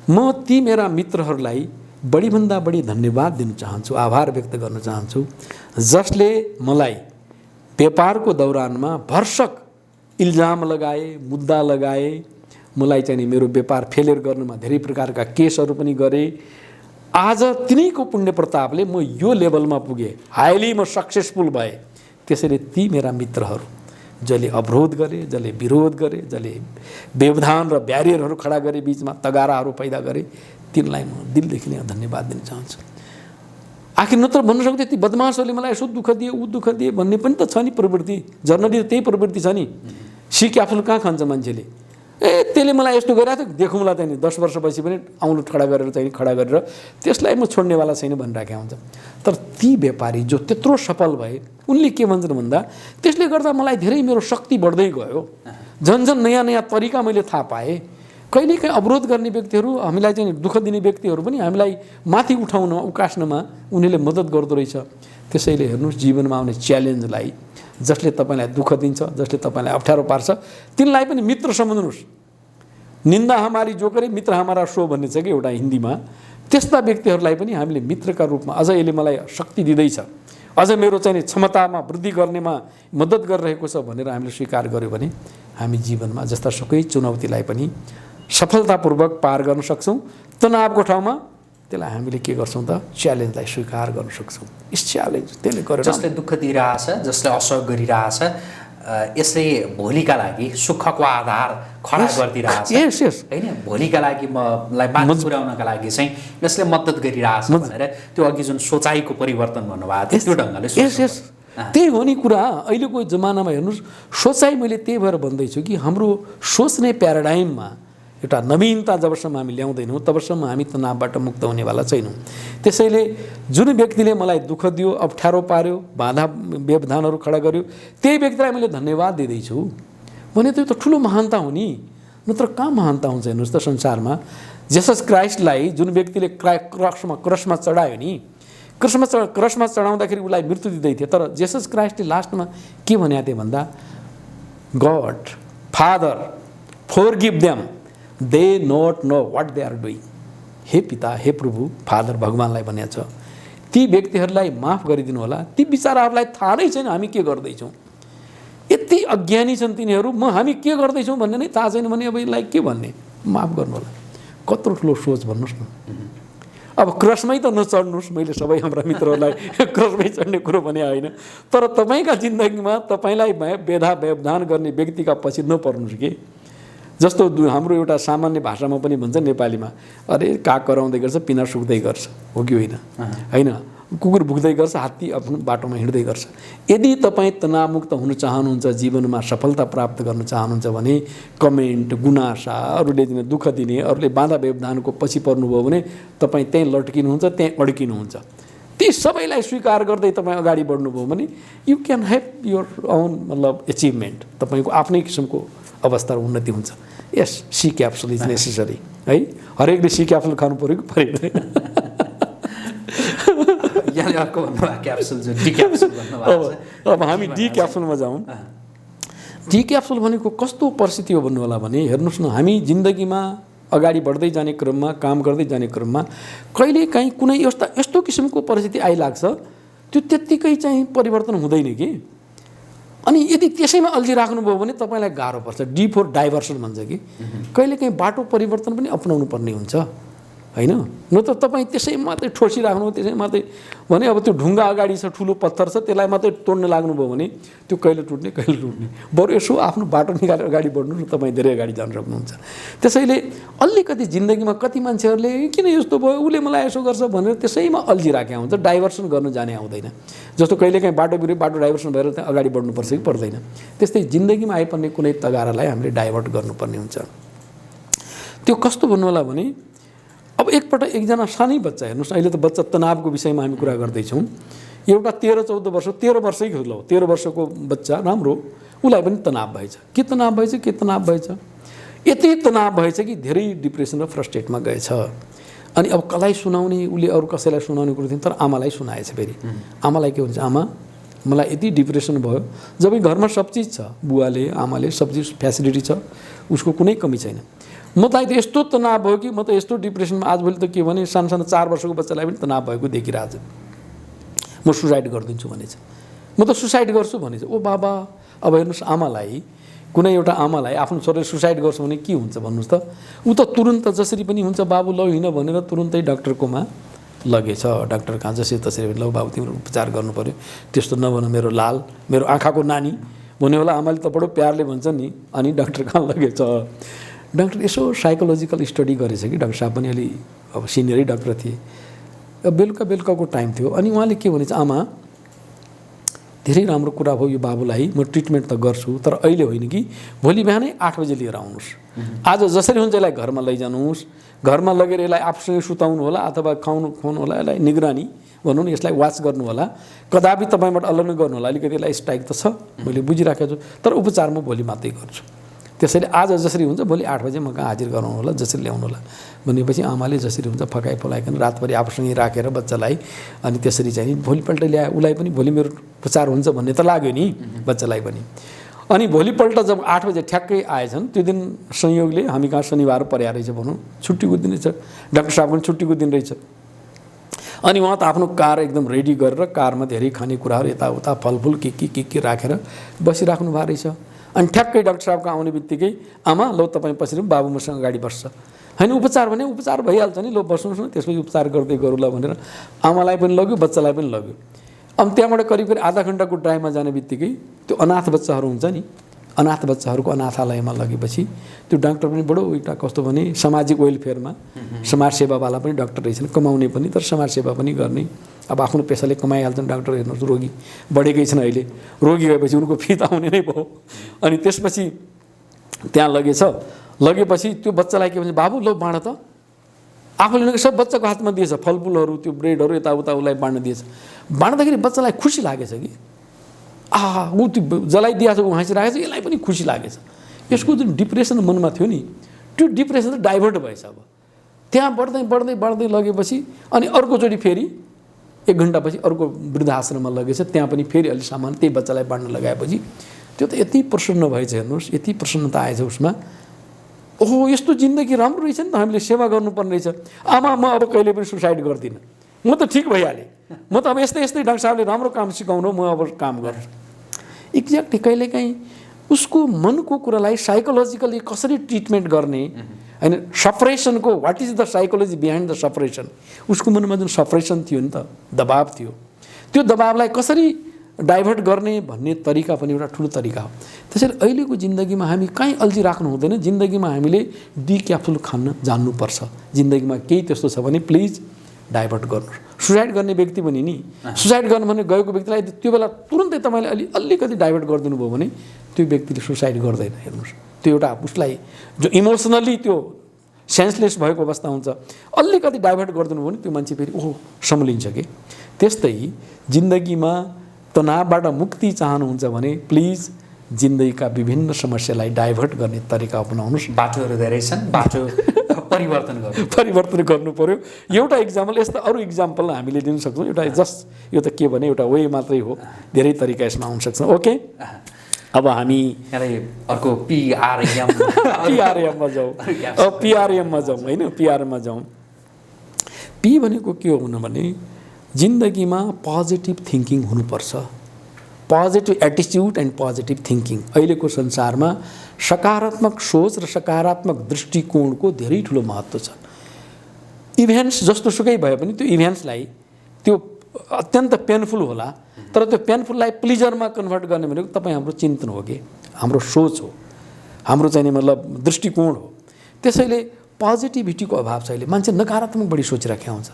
म ती मेरा मित्रहरूलाई बढीभन्दा बढी धन्यवाद दिन चाहन्छु, आभार व्यक्त गर्न चाहन्छु, जसले मलाई व्यापारको दौरानमा भरसक इल्जाम लगाए, मुद्दा लगाए, मलाई चाहिँ मेरो व्यापार फेलियर गर्नुमा धेरै प्रकारका केसहरू पनि गरे। आज तिनीको पुण्य प्रतापले म यो लेभलमा पुगेँ, हाइली म सक्सेसफुल भएँ। त्यसैले ती मेरा मित्रहरू जसले अवरोध गरे, जसले विरोध गरे, जसले व्यवधान र ब्यारियरहरू खडा गरे, बिचमा तगाराहरू पैदा गरे, तिनलाई म दिलदेखि नै धन्यवाद दिन चाहन्छु। आखिर नत्र भन्न सक्दै ती बदमासहरूले मलाई यसो दुःख दिए, ऊ दुःख दिए भन्ने पनि त छ नि प्रवृत्ति। जर्नली त्यही प्रवृत्ति छ नि। सी क्याप्सुल कहाँ खान्छ मान्छेले? त्यसले मलाई यस्तो गरिरहेको थियो, देखौँला त नि 10 वर्षपछि पनि औँलो खडा गरेर चाहिँ खडा गरेर त्यसलाई म छोड्नेवाला छैन भनिराखेको हुन्छ। तर ती व्यापारी जो त्यत्रो सफल भए, उनले के भन्छन् भन्दा त्यसले गर्दा मलाई धेरै मेरो शक्ति बढ्दै गयो, झन् नयाँ नयाँ तरिका मैले थाहा पाएँ। कहिलेकाहीँ अवरोध गर्ने व्यक्तिहरू, हामीलाई चाहिँ दुःख दिने व्यक्तिहरू पनि हामीलाई माथि उठाउन, उकास्नमा उनीहरूले मद्दत गर्दो रहेछ। त्यसैले हेर्नुहोस्, जीवनमा आउने च्यालेन्जलाई, जसले तपाईँलाई दुःख दिन्छ, जसले तपाईँलाई अप्ठ्यारो पार्छ, तिनलाई पनि मित्र सम्झनुहोस्। निन्दा हमारी जो करे मित्र हमारा सो भन्ने छ कि एउटा हिन्दीमा। त्यस्ता व्यक्तिहरूलाई पनि हामीले मित्रका रूपमा, अझ यसले मलाई शक्ति दिँदैछ, अझ मेरो चाहिँ क्षमतामा वृद्धि गर्नेमा मद्दत गरिरहेको छ भनेर हामीले स्वीकार गर्यो भने हामी जीवनमा जस्ता सुकै चुनौतीलाई पनि सफलतापूर्वक पार गर्न सक्छौँ। तनावको ठाउँमा त्यसलाई हामीले के गर्छौँ त च्यालेन्जलाई स्वीकार गर्न सक्छौँ। यस च्यालेन्ज त्यसले गरेर जसले दुःख दिइरहेछ, जसले असहयोग गरिरहेछ, यसले भोलिका लागि सुखको आधार खडा गरिदिरहेछ होइन। भोलिका लागि मलाई माथि पुर्याउनका लागि चाहिँ यसले मद्दत गरिरहेछ भनेर त्यो अघि जुन सोचाइको परिवर्तन भन्नुभएको थियो त्यो ढङ्गले त्यही हो नि कुरा। अहिलेको जमानामा हेर्नुहोस्, सोचाइ मैले त्यही भएर भन्दैछु कि हाम्रो सोच्ने प्याराडाइममा एउटा नवीनता जबसम्म हामी ल्याउँदैनौँ तबसम्म हामी तनावबाट मुक्त हुनेवाला छैनौँ। त्यसैले जुन व्यक्तिले मलाई दुःख दियो, अप्ठ्यारो पार्यो, बाधा व्यवधानहरू खडा गर्यो, त्यही व्यक्तिलाई मैले धन्यवाद दिँदैछु भने त्यो त ठुलो महानता हो नि। नत्र कहाँ महानता हुन्छ हेर्नुहोस् त संसारमा। जेसस क्राइस्टलाई जुन व्यक्तिले क्रसमा चढायो नि, क्रसमा चढाउँदाखेरि उसलाई मृत्यु दिँदै थियो, तर जेसस क्राइस्टले लास्टमा के भनेको थियो भन्दा god father forgive them they not know what they are doing. हे पिता, हे प्रभु, फादर भगवानलाई भनेको छ, ती व्यक्तिहरूलाई माफ गरिदिनु होला, ती बिचाराहरूलाई थाहा नै छैन हामी के गर्दैछौँ। यति अज्ञानी छन् तिनीहरू, हामी के गर्दैछौँ भन्ने नै थाहा छैन भने अब यसलाई के भन्ने, माफ गर्नु होला। कत्रो ठुलो सोच भन्नुहोस् न। अब क्रसमै त नचढ्नुहोस्, मैले सबै हाम्रा मित्रहरूलाई क्रसमै चढ्ने कुरो भने होइन, तर तपाईँका जिन्दगीमा तपाईँलाई व्यवधान गर्ने व्यक्तिका पछि नपर्नुहोस् कि। जस्तो हाम्रो एउटा सामान्य भाषामा पनि भन्छ नेपालीमा, अरे काग कराउँदै गर्छ पिना सुक्दै गर्छ, हो कि होइन? होइन, कुकुर भुक्दै गर्छ, हात्ती आफ्नो बाटोमा हिँड्दै गर्छ। यदि तपाईँ तनावमुक्त हुन चाहनुहुन्छ, जीवनमा सफलता प्राप्त गर्न चाहनुहुन्छ भने कमेन्ट, गुनासा, अरूले दिने दुःख दिने, अरूले बाधा व्यवधानको पछि पर्नुभयो भने तपाईँ त्यहीँ लट्किनुहुन्छ, त्यहीँ अड्किनुहुन्छ। ती सबैलाई स्वीकार गर्दै तपाईँ अगाडि बढ्नुभयो भने you can have your own मतलब एचिभमेन्ट, तपाईँको आफ्नै किसिमको अवस्था उन्नति हुन्छ। यस, सी क्याप्सुल इज नेसेसरी है। हरेकले सी क्याप्सुल खानु पऱ्यो कि परेन? अब हामी डी क्याप्सुलमा जाउँ। डी क्याप्सुल भनेको कस्तो परिस्थिति हो भन्नु होला भने हेर्नुहोस् न, हामी जिन्दगीमा अगाडि बढ्दै जाने क्रममा, काम गर्दै जाने क्रममा कहिलेकाहीँ कुनै यस्तो किसिमको परिस्थिति आइलाग्छ त्यो त्यत्तिकै चाहिँ परिवर्तन हुँदैन कि। अनि यदि त्यसैमा अल्झिराख्नुभयो भने तपाईँलाई गाह्रो पर्छ। डी फर डाइभर्सन भन्छ कि कहिलेकाहीँ बाटो परिवर्तन पनि अपनाउनु पर्ने हुन्छ होइन। न त तपाईँ त्यसै मात्रै ठोसिराख्नु, त्यसै मात्रै भने अब त्यो ढुङ्गा अगाडि छ, ठुलो पत्थर छ, त्यसलाई मात्रै तोड्न लाग्नुभयो भने त्यो कहिले टुट्ने कहिले टुट्ने। बरु यसो आफ्नो बाटो निकालेर अगाडि बढ्नु र तपाईँ धेरै अगाडि जान सक्नुहुन्छ। त्यसैले अलिकति जिन्दगीमा कति मान्छेहरूले किन यस्तो भयो, उसले मलाई यसो गर्छ भनेर त्यसैमा अल्झिराखेको हुन्छ, डाइभर्सन गर्नु जाने आउँदैन। जस्तो कहिलेकाहीँ बाटो डाइभर्सन भएर त्यहाँ अगाडि बढ्नुपर्छ कि पर्दैन। त्यस्तै जिन्दगीमा आइपर्ने कुनै तगारालाई हामीले डाइभर्ट गर्नुपर्ने हुन्छ। त्यो कस्तो भन्नु होला भने अब एकपल्ट एकजना सानै बच्चा हेर्नुहोस्, अहिले त बच्चा तनावको विषयमा हामी कुरा गर्दैछौँ। एउटा 13-14 वर्ष, 13 वर्षकै ल 13 वर्षको बच्चा राम्रो, उसलाई पनि तनाव भएछ। के तनाव भएछ? यति तनाव भएछ कि धेरै डिप्रेसन र फ्रस्ट्रेटमा गएछ। अनि अब कसलाई सुनाउने, उसले अरू कसैलाई सुनाउने कुरो थिएन, तर आमालाई सुनाएछ। फेरि आमालाई के हुन्छ, आमा मलाई यति डिप्रेसन भयो, जब घरमा सब चिज छ, बुवाले आमाले सब चिज फ्यासिलिटी छ, उसको कुनै कमी छैन। मलाई त यस्तो तनाव भयो कि म त यस्तो डिप्रेसनमा आजभोलि त के भने सानो 4 वर्षको बच्चालाई पनि तनाव भएको देखिरहेछ। म सुसाइड गरिदिन्छु भनेछ, म त सुसाइड गर्छु भनेछ। ओ बाबा, अब हेर्नुहोस्, आमालाई कुनै एउटा आमालाई आफ्नो छोराले सुसाइड गर्छ भने के हुन्छ भन्नुहोस् त? ऊ त तुरुन्त जसरी पनि हुन्छ, बाबु ल हिँड भनेर तुरुन्तै डाक्टरकोमा लगेछ। डाक्टर कहाँ जसरी तसरी ल बाबु तिम्रो उपचार गर्नु पऱ्यो, त्यस्तो नभन मेरो लाल, मेरो आँखाको नानी भन्यो होला आमाले त बडो प्यारले भन्छ नि। अनि डाक्टर कहाँ लगेछ। डाक्टर यसो साइकोलोजिकल स्टडी गरेछ कि, डाक्टर साहब पनि अलि अब सिनियरै डाक्टर थिए। बेलुकाको टाइम थियो। अनि उहाँले के भनेछ, आमा धेरै राम्रो कुरा भयो यो बाबुलाई, म ट्रिटमेन्ट त गर्छु, तर अहिले होइन कि भोलि बिहानै 8 बजे लिएर आउनुहोस्। आज जसरी हुन्छ यसलाई घरमा लैजानुहोस्, घरमा लगेर यसलाई आफूसँगै सुताउनु होला अथवा खुवाउनु होला, यसलाई निगरानी भनौँ न, यसलाई वाच गर्नु होला, कदापि तपाईँबाट अलग गर्नु होला। अलिकति यसलाई स्ट्राइक त छ, मैले बुझिराखेको छु, तर उपचार म भोलि मात्रै गर्छु। त्यसैले आज जसरी हुन्छ भोलि 8 बजे म कहाँ हाजिर गराउनु होला, जसरी ल्याउनु होला भनेपछि आमाले जसरी हुन्छ फकाइ फलाइकन रातभरि आफूसँगै राखेर बच्चालाई, अनि त्यसरी चाहिँ भोलिपल्ट ल्याए उसलाई पनि भोलि मेरो उपचार हुन्छ भन्ने त लाग्यो नि बच्चालाई पनि। अनि भोलिपल्ट जब 8 बजे ठ्याक्कै आएछन्, त्यो दिन संयोगले हामी कहाँ शनिबार पर्या रहेछ भनौँ, छुट्टीको दिन रहेछ, डाक्टर साहब पनि छुट्टीको दिन रहेछ। अनि उहाँ त आफ्नो कार एकदम रेडी गरेर कारमा धेरै खानेकुराहरू यताउता फलफुल के राखेर बसिराख्नु भएको रहेछ। अनि ठ्याक्कै डाक्टर साहबको आउने बित्तिकै आमा लौ तपाईँ पछि बाबु मसँग अगाडि बस्छ होइन उपचार भने उपचार भइहाल्छ नि, लो बस्नुहोस् न, त्यसपछि उपचार गर्दै गरौँला भनेर आमालाई पनि लग्यो बच्चालाई पनि लग्यो। अनि त्यहाँबाट करिब आधा घन्टाको ड्राइभमा जाने बित्तिकै त्यो अनाथ बच्चाहरू हुन्छ नि, अनाथ बच्चाहरूको अनाथालयमा लगेपछि त्यो डाक्टर पनि बडो एउटा कस्तो भने सामाजिक वेलफेयरमा समाजसेवावाला पनि डाक्टर रहेछन्, कमाउने पनि तर समाजसेवा पनि गर्ने। अब आफ्नो पेसाले कमाइहाल्छन् डाक्टर, हेर्नुहोस् रोगी बढेकै छन् अहिले, रोगी गएपछि उनको फी त आउने नै भयो। अनि त्यसपछि त्यहाँ लगेपछि त्यो बच्चालाई के भन्छ, बाबु लो बाँड त, आफूले सब बच्चाको हातमा दिएछ, फलफुलहरू त्यो ब्रेडहरू यताउता उसलाई बाँड्न दिएछ। बाँड्दाखेरि बच्चालाई खुसी लागेछ कि ऊ त्यो जलाइदिएछ, ऊ हाँसिरहेको छ, यसलाई पनि खुसी लागेछ। यसको जुन डिप्रेसन मनमा थियो नि त्यो डिप्रेसन त डाइभर्ट भएछ। अब त्यहाँ बढ्दै बढ्दै बढ्दै लगेपछि अनि अर्कोचोटि फेरि 1 घन्टापछि अर्को वृद्धाश्रममा लगेछ, त्यहाँ पनि फेरि अलि सामान त्यही बच्चालाई बाँड्न लगाएपछि त्यो त यति प्रसन्न भएछ, हेर्नुहोस् यति प्रसन्नता आएछ उसमा। ओहो यस्तो जिन्दगी राम्रो रहेछ नि त, हामीले सेवा गर्नुपर्ने रहेछ। आमा म अब कहिले पनि सुसाइड गर्दिनँ, म त ठिक भइहालेँ, म त अब यस्तै डाक्टर साहबले राम्रो काम सिकाउनु, म अब काम गर्छु। एक्ज्याक्टली कहिलेकाहीँ उसको मनको कुरालाई साइकोलोजिकली कसरी ट्रिटमेन्ट गर्ने होइन, सपरेसनको what is the psychology behind the suppression, उसको मनमा जुन सपरेसन थियो नि त, दबाब थियो, त्यो दबाबलाई कसरी डाइभर्ट गर्ने भन्ने तरिका पनि एउटा ठुलो तरिका हो। त्यसैले अहिलेको जिन्दगीमा हामी कहीँ अल्झी राख्नु हुँदैन, जिन्दगीमा हामीले डी क्याप्सुल खान जान्नुपर्छ। जिन्दगीमा केही त्यस्तो छ भने प्लिज डाइभर्ट गर्नुहोस्। सुसाइड गर्ने व्यक्ति पनि नि सुसाइड गर्नु भने गएको व्यक्तिलाई त्यो बेला तुरुन्तै तपाईँले अलिकति डाइभर्ट गरिदिनु भयो भने त्यो व्यक्तिले सुसाइड गर्दैन। हेर्नुहोस् त्यो एउटा उसलाई जो इमोसनली त्यो सेन्सलेस भएको अवस्था हुन्छ, अलिकति डाइभर्ट गरिदिनु भयो भने त्यो मान्छे फेरि ओहो सम्लिन्छ कि। त्यस्तै जिन्दगीमा तनावबाट मुक्ति चाहनुहुन्छ भने प्लिज जिन्दगीका विभिन्न समस्यालाई डाइभर्ट गर्ने तरिका अपनाउनुहोस्। बाटोहरू धेरै छन्, बाटो परिवर्तन गर्नु पर्यो। एउटा इक्जाम्पल, यस्ता अरू इक्जाम्पल हामीले दिन सक्छौँ। एउटा जस्ट यो त के भने एउटा वे मात्रै हो, धेरै तरिका यसमा आउन सक्छ। ओके, अब हामी अर्को पिआरएममा जाउँ। अब पिआरएममा जाउँ होइन, पिआरएममा जाउँ। पी भनेको के हो भने जिन्दगीमा पोजिटिभ थिङ्किङ हुनुपर्छ, positive attitude and positive thinking. अहिलेको संसारमा सकारात्मक सोच र सकारात्मक दृष्टिकोणको धेरै ठुलो महत्त्व छ। इभेन्ट्स जस्तो सुकै भए पनि त्यो इभेन्ट्सलाई त्यो अत्यन्त पेनफुल होला, तर त्यो पेनफुललाई प्लिजरमा कन्भर्ट गर्ने भनेको तपाईँ हाम्रो चिन्तन हो कि हाम्रो सोच हो, हाम्रो चाहिँ मतलब दृष्टिकोण हो। त्यसैले पोजिटिभिटीको अभाव छ। अहिले मान्छे नकारात्मक बढी सोचिराखेको हुन्छ,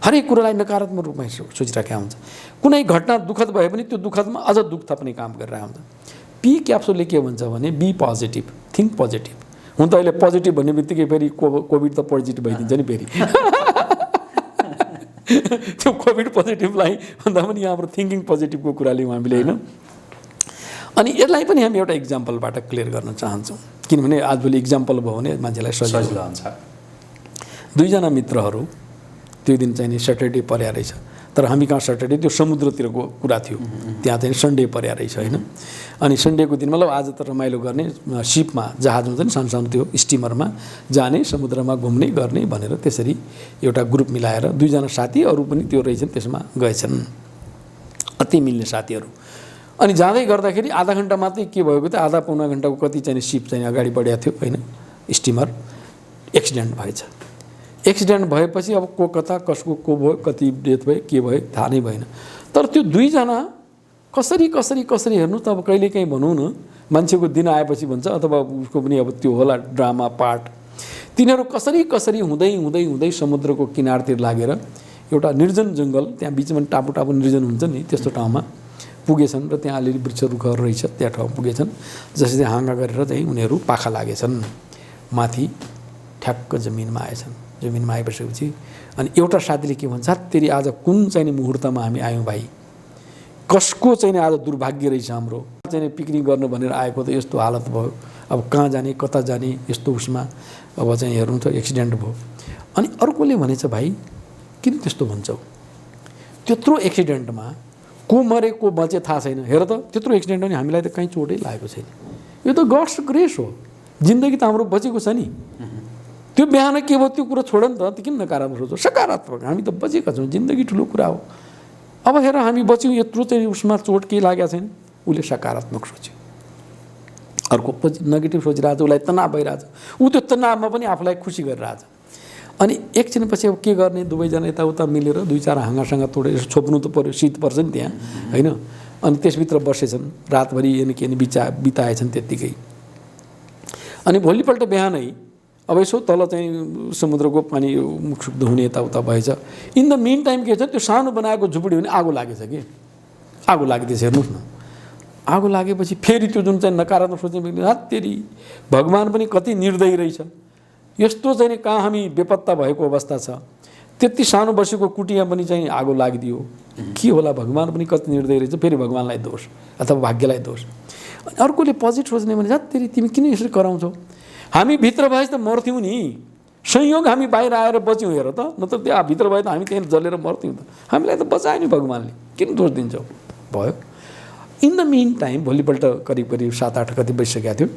हरेक कुरालाई नकारात्मक रूपमा सोचिराखेको हुन्छ। कुनै घटना दुःखद भए पनि त्यो दुःखदमा अझ दुःख थप्ने काम गरिरहेको हुन्छ। पी क्याप्सुलले के भन्छ भने बी पोजिटिभ, थिङ्क पोजिटिभ। हुन त अहिले पोजिटिभ भन्ने बित्तिकै फेरि कोभिड त पोजिटिभ भइदिन्छ नि फेरि त्यो कोभिड पोजिटिभलाई भन्दा पनि यहाँ हाम्रो थिङ्किङ पोजिटिभको कुरा लियौँ हामीले होइन। अनि यसलाई पनि हामी एउटा इक्जाम्पलबाट क्लियर गर्न चाहन्छौँ, किनभने आजभोलि इक्जाम्पल भयो भने मान्छेलाई सजिलो हुन्छ। 2 जना मित्रहरू त्यो दिन चाहिँ नि सटरडे पर्या रहेछ, तर हामी कहाँ सटरडे, त्यो समुद्रतिरको कुरा थियो, त्यहाँ चाहिँ सन्डे पर्या रहेछ होइन। अनि सन्डेको दिन मतलब आज त रमाइलो गर्ने, सिपमा जहाज हुन्छ नि सानो सानो त्यो स्टिमरमा जाने, समुद्रमा घुम्ने गर्ने भनेर त्यसरी एउटा ग्रुप मिलाएर 2 जना साथी अरू पनि त्यो रहेछन् त्यसमा गएछन्, अति मिल्ने साथीहरू। अनि जाँदै गर्दाखेरि आधा घन्टा मात्रै के भएको थियो, आधा पौना घन्टाको कति चाहिँ सिप चाहिँ अगाडि बढेको थियो होइन, स्टिमर एक्सिडेन्ट भएछ। एक्सिडेन्ट भएपछि अब को कता कसको को भयो, कति डेथ भयो के भयो थाहा नै भएन। तर त्यो 2 जना कसरी कसरी कसरी हेर्नु त, अब कहिलेकाहीँ भनौँ न मान्छेको दिन आएपछि भन्छ अथवा उसको पनि अब त्यो होला ड्रामा पार्ट, तिनीहरू कसरी कसरी हुँदै हुँदै हुँदै समुद्रको किनारतिर लागेर एउटा निर्जन जङ्गल, त्यहाँ बिचमा टापु टापु निर्जन हुन्छ नि त्यस्तो ठाउँमा पुगेछन् र त्यहाँ अलिअलि वृक्ष रुखहरू रहेछ त्यहाँ ठाउँ पुगेछन्। जसरी हाँगा गरेर चाहिँ उनीहरू पाखा लागेछन्, माथि ठ्याक्क जमिनमा आएछन्। जमिनमा आइसकेपछि अनि एउटा साथीले के भन्छ, तेरि आज कुन चाहिँ मुहुर्तमा हामी आयौँ भाइ, कसको चाहिँ आज दुर्भाग्य रहेछ हाम्रो, चाहिँ पिकनिक गर्नु भनेर आएको त यस्तो हालत भयो, अब कहाँ जाने कता जाने यस्तो उसमा अब चाहिँ हेर्नु त एक्सिडेन्ट भयो। अनि अर्कोले भनेछ भाइ किन त्यस्तो भन्छौ, त्यत्रो एक्सिडेन्टमा को मरे को बचे थाहा छैन, हेर त त्यत्रो एक्सिडेन्ट हो नि हामीलाई त कहीँ चोटै लागेको छैन, यो त गड्स ग्रेस हो, जिन्दगी त हाम्रो बचेको छ नि। त्यो बिहान के भयो त्यो कुरो छोड नि त, किन नकारात्मक सोचो, सकारात्मक, हामी त बचेका छौँ, जिन्दगी ठुलो कुरा हो। अब हेर हामी बच्यौँ, यत्रो चाहिँ उसमा चोट केही लागेको छैन, उसले सकारात्मक सोच्यो। अर्को नेगेटिभ सोचिरहेको छ, उसलाई तनाव भइरहेछ, ऊ त्यो तनावमा पनि आफूलाई खुसी गरिरहेछ। अनि एकछिनपछि अब के गर्ने, दुवैजना यताउता मिलेर 2-4 हाँगासँग तोडेर यसो छोप्नु त पऱ्यो, शीत पर्छ नि त्यहाँ होइन। अनि त्यसभित्र बसेछन्, रातभरि के बिताएछन् त्यत्तिकै। अनि भोलिपल्ट बिहानै अब यसो तल चाहिँ समुद्रको पानी मुखसुख धुने यताउता भएछ। इन द मिन टाइम के छ, त्यो सानो बनाएको झुपडी भने आगो लागेछ कि, आगो लाग्दैछ। हेर्नुहोस् न, आगो लागेपछि फेरि त्यो जुन चाहिँ नकारात्मक सोच्ने हत्तेरी भगवान् पनि कति निर्दयी रहेछ, यस्तो चाहिँ कहाँ हामी बेपत्ता भएको अवस्था छ, त्यति सानो बसेको कुटिया पनि चाहिँ आगो लागिदियो, के होला, भगवान् पनि कति निर्दयी रहेछ, फेरि भगवान्लाई दोष अथवा भाग्यलाई दोष। अनि अर्कोले पोजिटिभ सोच्ने भने हत्तेरी तिमी किन यसरी कराउँछौ, हामी भित्र भएछ त मर्थ्यौँ नि, संयोग हामी बाहिर आएर बच्यौँ हेर त, नत्र त्यहाँ भित्र भए त हामी त्यहाँ जलेर मर्थ्यौँ त, हामीलाई त बचायो नि भगवान्ले, किन दोष दिन्छौ। भयो। इन द मिन टाइम भोलिपल्ट करिब 7-8 कति बजिसकेको थियो।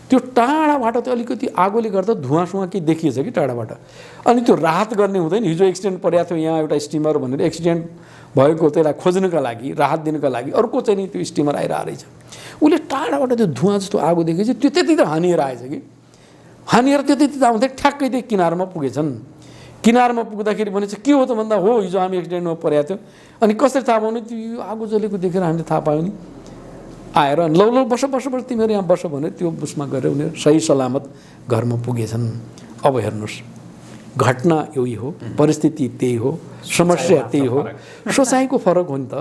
त्यो टाढाबाट त्यो अलिकति आगोले गर्दा धुवाँसुवा के देखिएछ कि टाढाबाट। अनि त्यो राहत गर्ने हुँदैन, हिजो एक्सिडेन्ट परेको थियो यहाँ एउटा स्टिमर भनेर, एक्सिडेन्ट भएको त्यसलाई खोज्नका लागि, राहत दिनका लागि अर्को चाहिँ नि त्यो स्टिमर आइरहेको रहेछ। उसले टाढाबाट त्यो धुवाँ जस्तो आगो देखेपछि त्यो त्यति त हानिएर आएछ कि, हानिएर त्यति त आउँदै ठ्याक्कै त्यो किनारमा पुगेछन्। किनारमा पुग्दाखेरि भनेछ के हो त भन्दा, हो हिजो हामी एक्सिडेन्टमा परेको थियो। अनि कसरी थाहा पाउने, त्यो आगो जलेको देखेर हामीले थाहा पायौँ नि। आएर लौ बस तिमीहरू यहाँ बस भनेर त्यो उसमा गएर उनीहरू सही सलामत घरमा पुगेछन्। अब हेर्नुहोस्, घटना यही हो, परिस्थिति त्यही हो, समस्या त्यही हो, सोचाइको फरक हो नि त।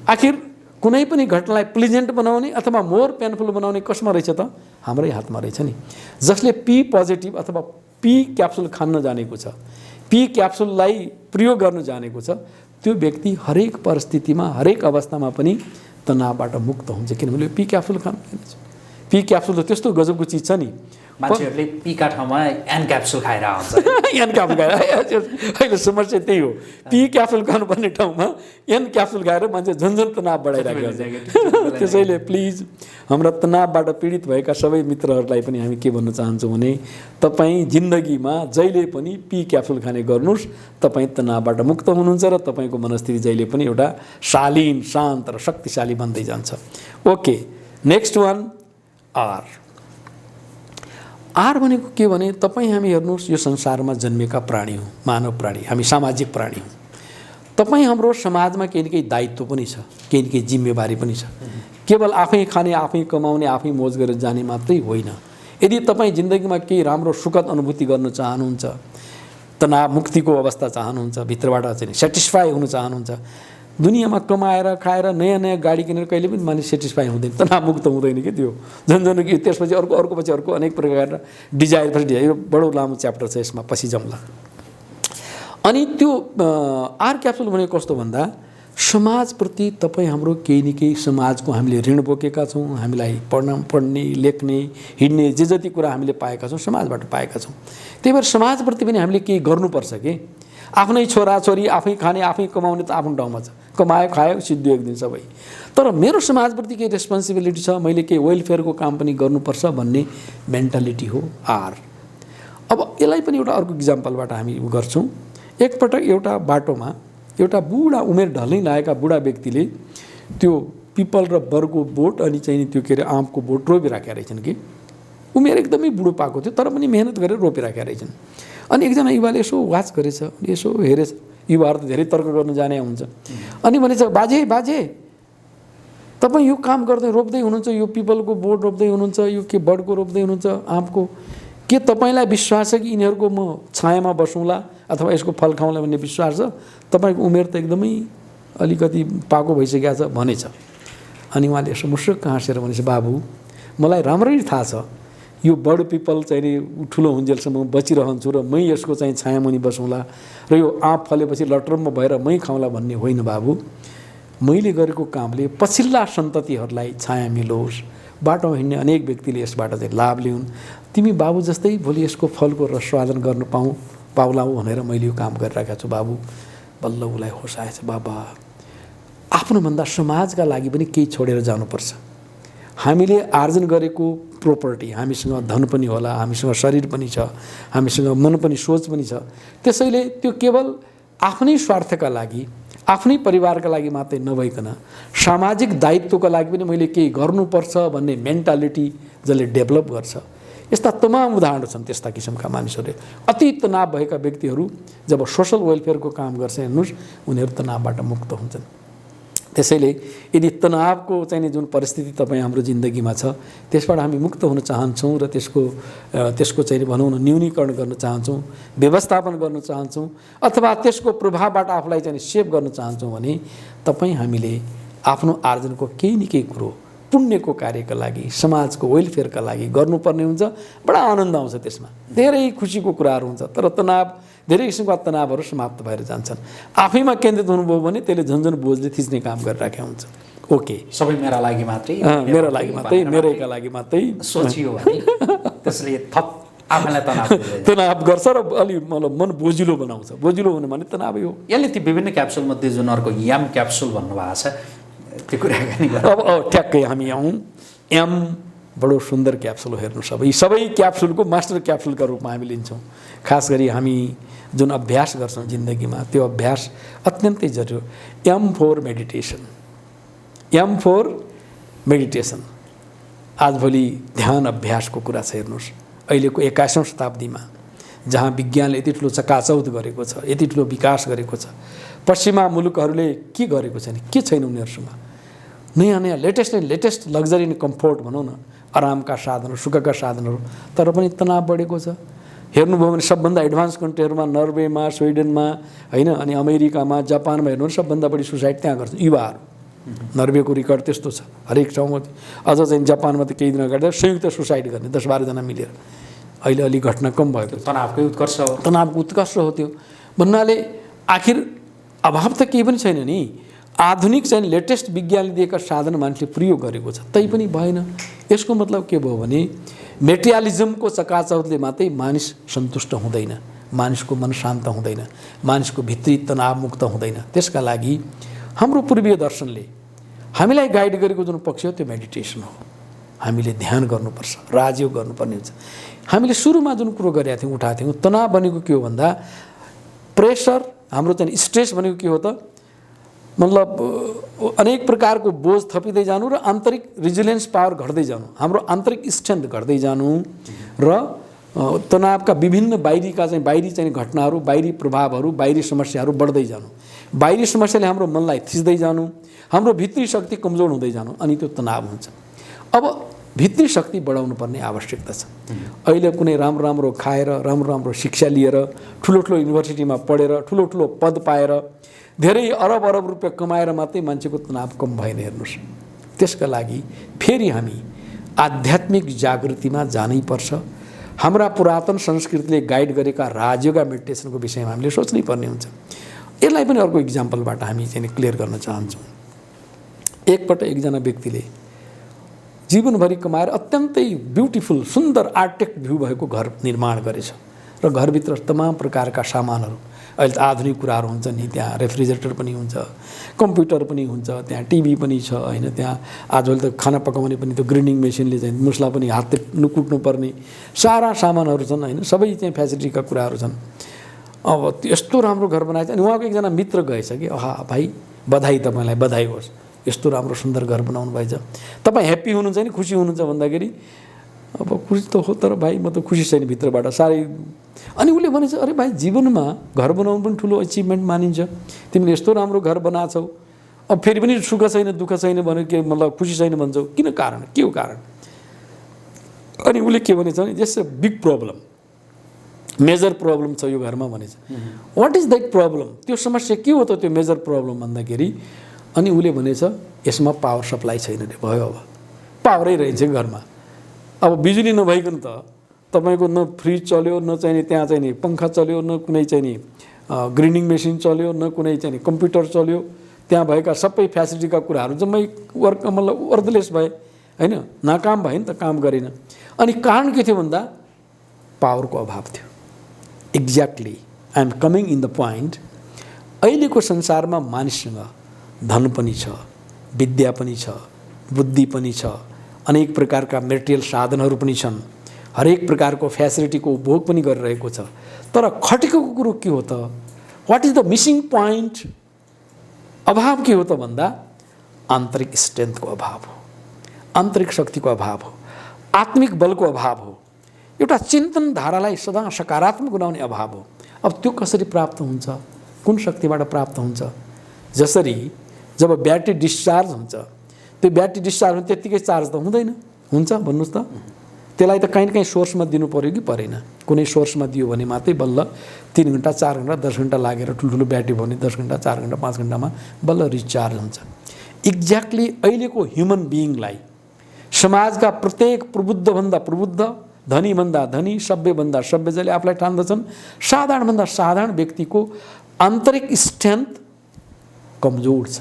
आखिर कुनै पनि घटनालाई प्लिजेन्ट बनाउने अथवा मोर पेनफुल बनाउने कसमा रहेछ त, हाम्रै हातमा रहेछ नि। जसले पी पोजिटिभ अथवा पी क्याप्सुल खान जानेको छ, पी क्याप्सुललाई प्रयोग गर्न जानेको छ, त्यो व्यक्ति हरेक परिस्थितिमा हरेक अवस्थामा पनि तनावबाट मुक्त हुन्छ। किनभने पी क्याप्सुल खानु छ। पी क्याप्सुल त त्यस्तो गजबको चिज छ नि, मान्छेहरूले पीका ठाउँमा एन क्याप्सुल खाएर आउँछ। एन क्याप्सुल खाएर अहिले समस्या त्यही हो, पी क्याप्सुल खानुपर्ने ठाउँमा एन क्याप्सुल खाएर मान्छे झन्झन तनाव बढाइरहेको छ। त्यसैले प्लिज हाम्रा तनावबाट पीडित भएका सबै मित्रहरूलाई पनि हामी के भन्न चाहन्छौँ भने, तपाईँ जिन्दगीमा जहिले पनि पी क्याप्सुल खाने गर्नुहोस्, तपाईँ तनावबाट मुक्त हुनुहुन्छ र तपाईँको मनस्थिति जहिले पनि एउटा शालीन, शान्त र शक्तिशाली बन्दै जान्छ। Okay, next one R. R भनेको के भने, तपाईँ हामी हेर्नुहोस्, यो संसारमा जन्मेका प्राणी हौँ, मानव प्राणी, हामी सामाजिक प्राणी हौँ। तपाईँ हाम्रो समाजमा केही न केही दायित्व पनि छ, केही न केही जिम्मेवारी पनि छ। केवल आफै खाने, आफै कमाउने, आफै मोज गरेर जाने मात्रै होइन। यदि तपाईँ जिन्दगीमा केही राम्रो सुखद अनुभूति गर्न चाहनुहुन्छ, तनाव मुक्तिको अवस्था चाहनुहुन्छ, भित्रबाट चाहिँ सेटिस्फाई हुन चाहनुहुन्छ, दुनियाँमा कमाएर खाएर नयाँ नयाँ गाडी किनेर कहिले पनि मानिस सेटिस्फाई हुँदैन, तनावमुक्त हुँदैन कि त्यो झन्झन कि त्यसपछि अर्को पछि अर्को अनेक प्रकार डिजायर पछि डिजायर, यो बडो लामो च्याप्टर छ, यसमा पछि जाउँला। अनि त्यो आर क्याप्सुल भनेको कस्तो भन्दा, समाजप्रति तपाईँ हाम्रो केही न केही समाजको हामीले ऋण बोकेका छौँ। हामीलाई पढ्ने लेख्ने हिँड्ने जे जति कुरा हामीले पाएका छौँ समाजबाट पाएका छौँ। त्यही भएर समाजप्रति पनि हामीले केही गर्नुपर्छ कि। आफ्नै छोराछोरी आफै खाने आफै कमाउने त आफ्नो ठाउँमा छ, कमायो खायो सिद्धियो एक दिन सबै। तर मेरो समाजप्रति केही रेस्पोन्सिबिलिटी छ, मैले केही वेलफेयरको काम पनि गर्नुपर्छ भन्ने मेन्टालिटी हो आर। अब यसलाई पनि एउटा अर्को इक्जाम्पलबाट हामी गर्छौँ। एकपटक एउटा बाटोमा एउटा बुढा उमेर ढल्नै लागेका बुढा व्यक्तिले त्यो पिपल र बरको बोट अनि चाहिँ त्यो के अरे आँपको बोट रोपिराखेका रहेछन् कि। उमेर एकदमै बुढो पाएको थियो तर पनि मेहनत गरेर रोपिराखेका रहेछन्। अनि एकजना युवाले यसो वाच गरेछ, यसो हेरेछ, युवाहरू त धेरै तर्क गर्न जाने हुन्छ। अनि भनेछ, बाजे तपाईँ यो काम गर्दै रोप्दै हुनुहुन्छ, यो पिपलको बोट रोप्दै हुनुहुन्छ, यो के बडको रोप्दै हुनुहुन्छ, आँपको, के तपाईँलाई विश्वास छ कि यिनीहरूको म छायामा बसौँला अथवा यसको फल खाउँला भन्ने विश्वास छ? तपाईँको उमेर त एकदमै अलिकति पाको भइसकेको छ भनेछ। अनि उहाँले यसो मुसुक्क हाँसेर भनेछ, बाबु मलाई राम्ररी थाहा छ यो बड पिपल चाहिँ नि ठुलो हुन्जेलसम्म बचिरहन्छु र मै यसको चाहिँ छायामुनि बसौँला र यो आँप फलेपछि लटरम्म भएर मै खाउँला भन्ने होइन बाबु। मैले गरेको कामले पछिल्ला सन्ततिहरूलाई छाया मिलोस्, बाटोमा हिँड्ने अनेक व्यक्तिले यसबाट चाहिँ लाभ लिउन्, तिमी बाबु जस्तै भोलि यसको फलको रसवादन गर्न पाउलाऊ भनेर मैले यो काम गरिरहेको छु बाबु। बल्ल उसलाई होस आएछ, बाबा आफ्नोभन्दा समाजका लागि पनि केही छोडेर जानुपर्छ। हामीले आर्जन गरेको प्रोपर्टी, हामीसँग धन पनि होला, हामीसँग शरीर पनि छ, हामीसँग मन पनि सोच पनि छ। त्यसैले त्यो केवल आफ्नै स्वार्थका लागि, आफ्नै परिवारका लागि मात्रै नभइकन सामाजिक दायित्वका लागि पनि मैले केही गर्नुपर्छ भन्ने मेन्टालिटी जसले डेभलप गर्छ। यस्ता तमाम उदाहरणहरू छन् त्यस्ता किसिमका मानिसहरूले। अति तनाव भएका व्यक्तिहरू जब सोसल वेलफेयरको काम गर्छ हेर्नुहोस्, उनीहरू तनावबाट मुक्त हुन्छन्। त्यसैले यदि तनावको चाहिने जुन परिस्थिति तपाईँ हाम्रो जिन्दगीमा छ त्यसबाट हामी मुक्त हुन चाहन्छौँ र त्यसको चाहिँ भनौँ न न्यूनीकरण गर्न चाहन्छौँ, व्यवस्थापन गर्न चाहन्छौँ अथवा त्यसको प्रभावबाट आफूलाई चाहिँ सेभ गर्न चाहन्छौँ भने तपाईँ हामीले आफ्नो आर्जनको केही न केही कुरो पुण्यको कार्यका लागि, समाजको वेलफेयरका लागि गर्नुपर्ने हुन्छ। बडा आनन्द आउँछ त्यसमा, धेरै खुसीको कुराहरू हुन्छ। तर तनाव, धेरै किसिमका तनावहरू समाप्त भएर जान्छन्। आफैमा केन्द्रित हुनुभयो भने त्यसले झन्झन बोझले थिच्ने काम गरिराखेको हुन्छ। ओके, सबै मेरा लागि मात्रै, मेरा लागि मात्रै, मेरैका लागि मात्रै सोचियो भने त्यसले थप आफैलाई तनाव गर्छ र अलि मतलब मन बोजिलो बनाउँछ। बोजिलो हुने भने तनावै हो। यसले ती विभिन्न क्याप्सुलमध्ये जुन अर्को याम क्याप्सुल भन्नुभएको छ त्यो कुराकानी अब ठ्याक्कै हामी आउँ। एम बडो सुन्दर क्याप्सुल हो। हेर्नुहोस्, अब यी सबै क्याप्सुलको मास्टर क्याप्सुलका रूपमा हामी लिन्छौँ। खास गरी हामी जुन अभ्यास गर्छौँ जिन्दगीमा त्यो अभ्यास अत्यन्तै जरुरी। M for meditation. M for meditation. आजभोलि ध्यान अभ्यासको कुरा छ। हेर्नुहोस्, अहिलेको 21औं शताब्दीमा जहाँ विज्ञानले यति ठुलो चकाचौध गरेको छ, यति ठुलो विकास गरेको छ, पश्चिमा मुलुकहरूले के गरेको छैन, के छैन उनीहरूसँग? नयाँ नयाँ लेटेस्ट लग्जरी एन्ड कम्फोर्ट भनौँ न, आरामका साधनहरू, सुखका साधनहरू, तर पनि तनाव बढेको छ। हेर्नुभयो भने सबभन्दा एडभान्स कन्ट्रीहरूमा, नर्वेमा, स्विडेनमा होइन, अनि अमेरिकामा, जापानमा हेर्नु सबभन्दा बढी सुसाइड त्यहाँ गर्छ युवाहरू। नर्वेको रेकर्ड त्यस्तो छ हरेक ठाउँमा। अझ चाहिँ जापानमा त केही दिन अगाडि संयुक्त सुसाइड गर्ने 10-12 जना मिलेर। अहिले अलि घटना कम भएको, तनावकै उत्कर्ष हो। तनावको उत्कर्ष हो त्यो भन्नाले। आखिर अभाव त केही पनि छैन नि। आधुनिक चाहिँ लेटेस्ट विज्ञानले दिएका साधन मान्छेले प्रयोग गरेको छ, तै पनि भएन। यसको मतलब के भयो भने मेटेरियलिजमको चकाचौधले मात्रै मानिस सन्तुष्ट हुँदैन, मानिसको मन शान्त हुँदैन, मानिसको भित्री तनाव मुक्त हुँदैन। त्यसका लागि हाम्रो पूर्वीय दर्शनले हामीलाई गाइड गरेको जुन पक्ष हो त्यो मेडिटेसन हो। हामीले ध्यान गर्नुपर्छ, राजयोग गर्नुपर्ने हुन्छ। हामीले सुरुमा जुन कुरो गरेका थियौँ, उठाएको थियौँ, तनाव भनेको के हो भन्दा प्रेसर, हाम्रो चाहिँ स्ट्रेस भनेको के हो त, मतलब अनेक प्रकारको बोझ थपिँदै जानु र आन्तरिक रिजिलियन्स पावर घट्दै जानु, हाम्रो आन्तरिक स्ट्रेन्थ घट्दै जानु र तनावका विभिन्न बाहिरी चाहिँ घटनाहरू, बाहिरी प्रभावहरू, बाहिरी समस्याहरू बढ्दै जानु। बाहिरी समस्याले हाम्रो मनलाई थिच्दै जानु, हाम्रो भित्री शक्ति कमजोर हुँदै जानु, अनि त्यो तनाव हुन्छ। अब भित्री शक्ति बढाउनु पर्ने आवश्यकता छ। अहिले कुनै राम्रो खाएर, राम्रो शिक्षा लिएर, ठुलो युनिभर्सिटीमा पढेर, ठुलो पद पाएर, धेरै अरब रुपियाँ कमाएर मात्रै मान्छेको तनाव कम भएन। हेर्नुहोस्, त्यसका लागि फेरि हामी आध्यात्मिक जागृतिमा जानै पर्छ। हाम्रा पुरातन संस्कृतिले गाइड गरेका राजयोगा मेडिटेसनको विषयमा हामीले सोच्नै पर्ने हुन्छ। यसलाई पनि अर्को इक्जाम्पलबाट हामी चाहिँ क्लियर गर्न चाहन्छौँ। एकपल्ट एकजना व्यक्तिले जीवनभरि कमाएर अत्यन्तै ब्युटिफुल, सुन्दर आर्किटेक्ट भ्यू भएको घर निर्माण गरेछ र घरभित्र तमाम प्रकारका सामानहरू, अहिले त आधुनिक कुराहरू हुन्छ नि, त्यहाँ रेफ्रिजरेटर पनि हुन्छ, कम्प्युटर पनि हुन्छ, त्यहाँ टिभी पनि छ होइन, त्यहाँ आजभोलि त खाना पकाउने पनि त्यो ग्राइन्डिङ मेसिनले चाहिँ मुस्ला पनि हातले कुट्नुपर्ने सारा सामानहरू छन् होइन, सबै चाहिँ फ्यासिलिटीका कुराहरू छन्। अब यस्तो राम्रो घर बनाएछ। अनि उहाँको एकजना मित्र गएछ कि, आहा भाइ बधाई, तपाईँलाई बधाई होस्, यस्तो राम्रो सुन्दर घर बनाउनु भएछ, तपाईँ ह्याप्पी हुनुहुन्छ नि, खुसी हुनुहुन्छ भन्दाखेरि अब खुसी त हो, तर भाइ म त खुसी छैन भित्रबाट साह्रै। अनि उसले भनेछ, अरे भाइ जीवनमा घर बनाउनु पनि ठुलो अचिभमेन्ट मानिन्छ, तिमीले यस्तो राम्रो घर बनाछौ, अब फेरि पनि सुख छैन, दुःख छैन भने के मतलब खुसी छैन भन्छौ, किन कारण, के हो कारण? अनि उसले के भनेछ भने, just big problem, major problem छ यो घरमा भनेछ। What is that problem? त्यो समस्या के हो त त्यो मेजर प्रब्लम भन्दाखेरि? अनि उसले भनेछ, यसमा पावर सप्लाई छैन रे। भयो, अब पावरै रहन्छ घरमा। अब बिजुली नभइकन त तपाईँको न फ्रिज चल्यो, न चाहिँ त्यहाँ चाहिँ नि पङ्खा चल्यो, न कुनै चाहिँ नि ग्राइन्डिङ मेसिन चल्यो, न कुनै चाहिँ नि कम्प्युटर चल्यो, त्यहाँ भएका सबै फ्यासिलिटीका कुराहरू जम्मै मतलब वर्दलेस भए होइन, नाकाम भयो नि त, काम गरेन। अनि कारण के थियो भन्दा पावरको अभाव थियो। Exactly, I am coming in the point. अहिलेको संसारमा मानिससँग धन पनि छ, विद्या पनि छ, बुद्धि पनि छ, अनेक प्रकारका मेटेरियल साधनहरू पनि छन्, हरेक प्रकारको फ्यासिलिटीको उपभोग पनि गरिरहेको छ। तर खटेको कुरो के हो त? What is the missing point? अभाव के हो त भन्दा आन्तरिक स्ट्रेन्थको अभाव हो, आन्तरिक शक्तिको अभाव हो। आत्मिक बलको अभाव हो, एउटा चिन्तन धारालाई सदा सकारात्मक बनाउने अभाव हो। अब त्यो कसरी प्राप्त हुन्छ, कुन शक्तिबाट प्राप्त हुन्छ? जसरी जब ब्याट्री डिस्चार्ज हुन्छ, त्यो ब्याट्री डिस्चार्ज हुन्छ त्यत्तिकै चार्ज त हुँदैन, हुन्छ भन्नुहोस् त? त्यसलाई त कहीँ न कहीँ सोर्समा दिनु पऱ्यो कि परेन? कुनै सोर्समा दियो भने मात्रै बल्ल 3 घन्टा 4 घन्टा 10 घन्टा लागेर ठुल्ठुलो ब्याट्री भने 10 घन्टा 4 घन्टा 5 घन्टामा बल्ल रिचार्ज हुन्छ। एक्ज्याक्टली अहिलेको ह्युमन बिइङलाई समाजका प्रत्येक प्रबुद्धभन्दा प्रबुद्ध, धनीभन्दा धनी, सभ्यभन्दा सभ्य जसले आफूलाई ठान्दछन्, साधारणभन्दा साधारण व्यक्तिको आन्तरिक स्ट्रेन्थ कमजोर छ।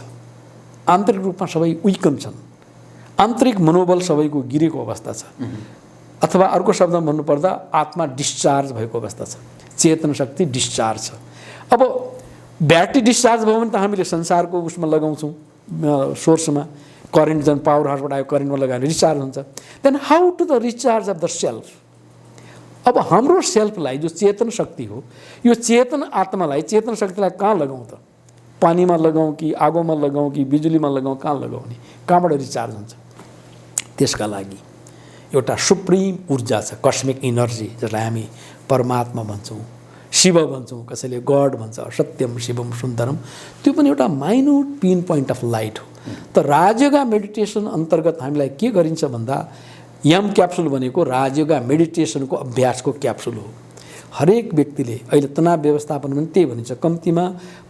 आन्तरिक रूपमा सबै विकन छन्, आन्तरिक मनोबल सबैको गिरेको अवस्था छ, अथवा अर्को शब्दमा भन्नुपर्दा आत्मा डिस्चार्ज भएको अवस्था छ, चेतन शक्ति डिस्चार्ज छ। अब ब्याट्री डिस्चार्ज भयो भने त हामीले संसारको उसमा लगाउँछौँ, सोर्समा करेन्ट जुन पावर हाउसबाट आयो करेन्टमा लगाएर रिचार्ज हुन्छ। Then how to the recharge of the self? अब हाम्रो सेल्फलाई जो चेतन शक्ति हो, यो चेतन आत्मालाई, चेतन शक्तिलाई कहाँ लगाउँ त? पानीमा लगाउँ कि आगोमा लगाउँ कि बिजुलीमा लगाउँ, कहाँ लगाउने? कहाँबाट रिचार्ज हुन्छ? त्यसका लागि एउटा सुप्रिम ऊर्जा छ, कस्मिक इनर्जी, जसलाई हामी परमात्मा भन्छौँ, शिव भन्छौँ, कसैले गड भन्छ, सत्यम शिवम सुन्दरम। त्यो पनि एउटा minute pin point of light हो। त राजयोगा मेडिटेसन अन्तर्गत हामीलाई के गरिन्छ भन्दा, यम क्याप्सुल भनेको राजयोगा मेडिटेसनको अभ्यासको क्याप्सुल हो। हरेक व्यक्तिले अहिले तनाव व्यवस्थापन पनि त्यही भनिन्छ, कम्तीमा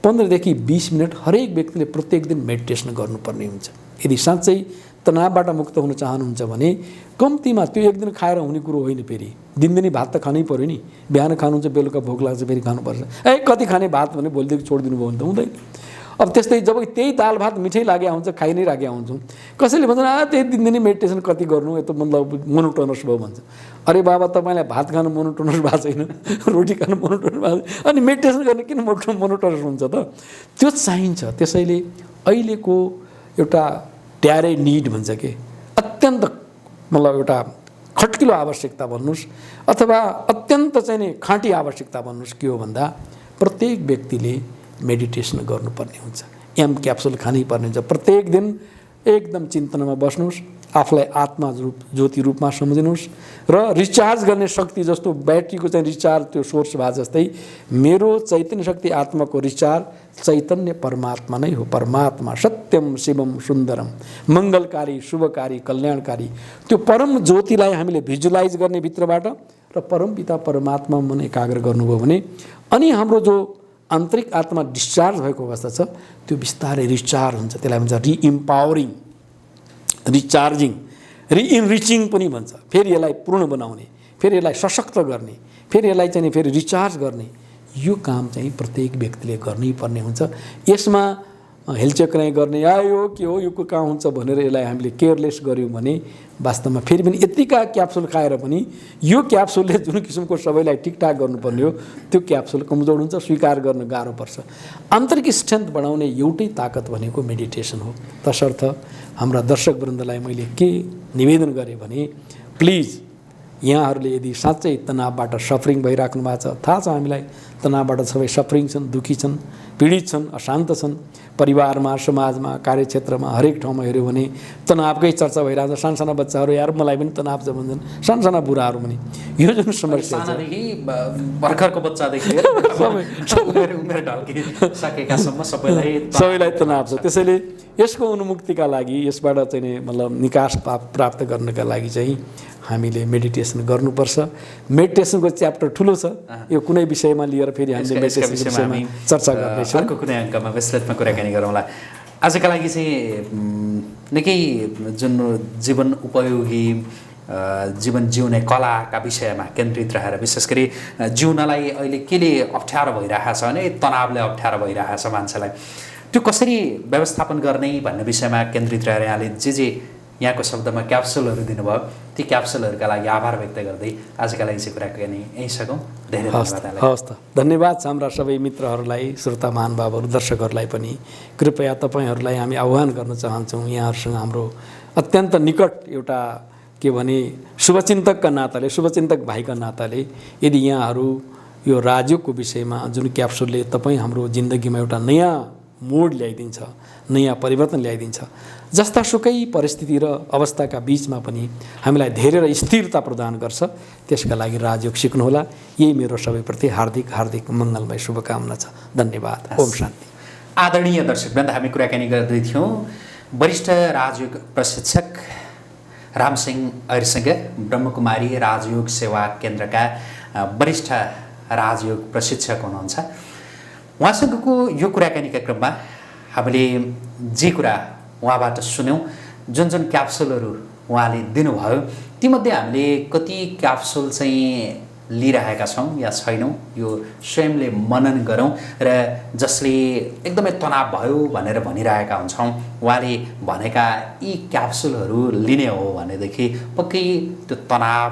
15 देखि 20 मिनट हरेक व्यक्तिले प्रत्येक दिन मेडिटेसन गर्नुपर्ने हुन्छ। यदि साँच्चै तनावबाट मुक्त हुन चाहनुहुन्छ भने कम्तीमा त्यो एक दिन खाएर हुने कुरो होइन। फेरि दिनदिनै भात त खानै पर्यो नि, बिहान खानुहुन्छ, बेलुका भोक लाग्छ फेरि खानुपर्छ। कति खाने भात भने भोलिदेखि छोडिदिनु भयो भने त हुँदैन। अब त्यस्तै जब त्यही दाल भात मिठै लागेको हुन्छ, खाइ नै राखेका हुन्छौँ, कसैले भन्छ त्यही दिनदिनै मेडिटेसन कति गर्नु, यस्तो मतलब मोनोटोनस भयो भन्छ। अरे बाबा, तपाईँलाई भात खानु मोनोटोनस भएको छैन, रोटी खानु मोनोटोनस भएको छैन, अनि मेडिटेसन गर्ने किन मोनोटोनस हुन्छ त? त्यो चाहिन्छ। त्यसैले अहिलेको एउटा ट्यारे निड भन्छ कि, अत्यन्त मतलब एउटा खट्किलो आवश्यकता भन्नुहोस् अथवा अत्यन्त चाहिँ नि खाँटी आवश्यकता भन्नुहोस्, के हो भन्दा प्रत्येक व्यक्तिले मेडिटेसन गर्नुपर्ने हुन्छ। एम क्याप्सुल खानै पर्ने हुन्छ। प्रत्येक दिन एकदम चिन्तनमा बस्नुहोस्, आफूलाई आत्मा ज्योति रूपमा सम्झिनुहोस् र रिचार्ज गर्ने शक्ति, जस्तो ब्याट्रीको चाहिँ रिचार्ज त्यो सोर्स भए जस्तै मेरो चैतन्य शक्ति आत्माको रिचार्ज चैतन्य परमात्मा नै हो। परमात्मा सत्यम शिवम सुन्दरम, मङ्गलकारी, शुभकारी, कल्याणकारी, त्यो परम ज्योतिलाई हामीले भिजुलाइज गर्ने भित्रबाट र परमपिता परमात्मा मन एकाग्र गर्नुभयो भने अनि हाम्रो जो आन्तरिक आत्मा डिस्चार्ज भएको अवस्था छ त्यो बिस्तारै रिचार्ज हुन्छ। त्यसलाई भन्छ रिइम्पावरिङ, रिचार्जिङ, रिइनरिचिङ पनि भन्छ। फेरि यसलाई पूर्ण बनाउने, फेरि यसलाई सशक्त गर्ने, फेरि यसलाई चाहिँ फेरि रिचार्ज गर्ने, यो काम चाहिँ प्रत्येक व्यक्तिले गर्नै पर्ने हुन्छ। यसमा हेलचेक्राइ गर्ने आयो के हो यो कहाँ हुन्छ भनेर यसलाई हामीले केयरलेस गऱ्यौँ भने वास्तवमा फेरि पनि यतिका क्याप्सुल खाएर पनि यो क्याप्सुलले जुन किसिमको सबैलाई ठिकठाक गर्नुपर्ने हो त्यो क्याप्सुल कमजोर हुन्छ, स्वीकार गर्न गाह्रो पर्छ। आन्तरिक स्ट्रेन्थ बढाउने एउटै ताकत भनेको मेडिटेसन हो। तसर्थ हाम्रा दर्शकवृन्दलाई मैले के निवेदन गरेँ भने प्लिज यहाँहरूले यदि साँच्चै तनावबाट सफरिङ भइराख्नु भएको छ, थाहा छ हामीलाई तनावबाट सबै सफरिङ छन्, दुःखी छन्, पीडित छन्, अशान्त छन्, परिवारमा, समाजमा, कार्यक्षेत्रमा, हरेक ठाउँमा हेऱ्यो भने तनावकै चर्चा भइरहेको छ। सानसाना बच्चाहरू यार मलाई पनि तनाव छ भन्छन्, सानसाना बुढाहरू पनि। यो जुन समस्या छ, भर्खरको बच्चादेखि उमेर ढल्किसकेकासम्म सबैलाई तनाव छ। त्यसैले यसको उन्मुक्तिका लागि, यसबाट चाहिँ मतलब निकास प्राप्त गर्नका लागि चाहिँ हामीले मेडिटेसन गर्नुपर्छ। मेडिटेसनको च्याप्टर ठुलो छ, यो कुनै विषयमा लिएर फेरि हामीले मेडिटेसनको विषयमा चर्चा गर्नेछौँ। अर्को कुनै अङ्कमा विस्तृतमा कुराकानी गरौँला। आजका लागि चाहिँ निकै जुन जीवन उपयोगी जीवन जिउने कलाका विषयमा केन्द्रित रहेर विशेष गरी जिउनलाई अहिले केले अप्ठ्यारो भइरहेको छ भने तनावले अप्ठ्यारो भइरहेको छ मान्छेलाई, त्यो कसरी व्यवस्थापन गर्ने भन्ने विषयमा केन्द्रित रहेर यहाँले जे यहाँको शब्दमा क्याप्सुलहरू दिनुभयो, ती क्याप्सुलहरूका लागि आभार व्यक्त गर्दै आजका लागि चाहिँ कुराकानी यहीँ सकौँ। धेरै धन्यवाद। हवस् त, धन्यवाद हाम्रा सबै मित्रहरूलाई, श्रोता महानुभावहरू, दर्शकहरूलाई पनि। कृपया तपाईँहरूलाई हामी आह्वान गर्न चाहन्छौँ, यहाँहरूसँग हाम्रो अत्यन्त निकट एउटा के भने शुभचिन्तकका नाताले, शुभचिन्तक भाइका नाताले यदि यहाँहरू यो राजयोगको विषयमा जुन क्याप्सुलले तपाईँ हाम्रो जिन्दगीमा एउटा नयाँ मोड ल्याइदिन्छ, नयाँ परिवर्तन ल्याइदिन्छ। जस्तासुकै परिस्थिति र अवस्थाका बिचमा पनि हामीलाई धेरै र स्थिरता प्रदान गर्छ। त्यसका लागि राजयोग सिक्नुहोला। यही मेरो सबैप्रति हार्दिक हार्दिक मङ्गलमय शुभकामना छ। धन्यवाद। ओम शान्ति। आदरणीय दर्शकवृन्द, हामी कुराकानी गर्दै थियौँ वरिष्ठ राजयोग प्रशिक्षक रामसिंह ऐरसँग, ब्रह्मकुमारी राजयोग सेवा केन्द्रका वरिष्ठ राजयोग प्रशिक्षक हुनुहुन्छ। उहाँसँगको यो कुराकानीका क्रममा हामीले जे कुरा उहाँबाट सुन्यौँ, जुन जुन क्याप्सुलहरू उहाँले दिनुभयो, तीमध्ये हामीले कति क्याप्सुल चाहिँ लिइरहेका छौँ या छैनौँ, यो स्वयंले मनन गरौँ। र जसले एकदमै तनाव भयो भनेर भनिरहेका हुन्छौँ, उहाँले भनेका यी क्याप्सुलहरू लिने हो भनेदेखि पक्कै त्यो तनाव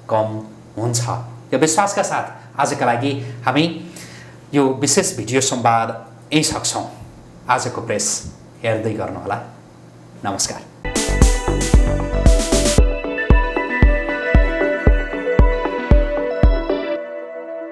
कम हुन्छ। यो विश्वासका साथ आजका लागि हामी यो विशेष भिडियो संवाद यहीँ सक्छौँ। आजको प्रेस हेर्दै गर्नुहोला। नमस्कार।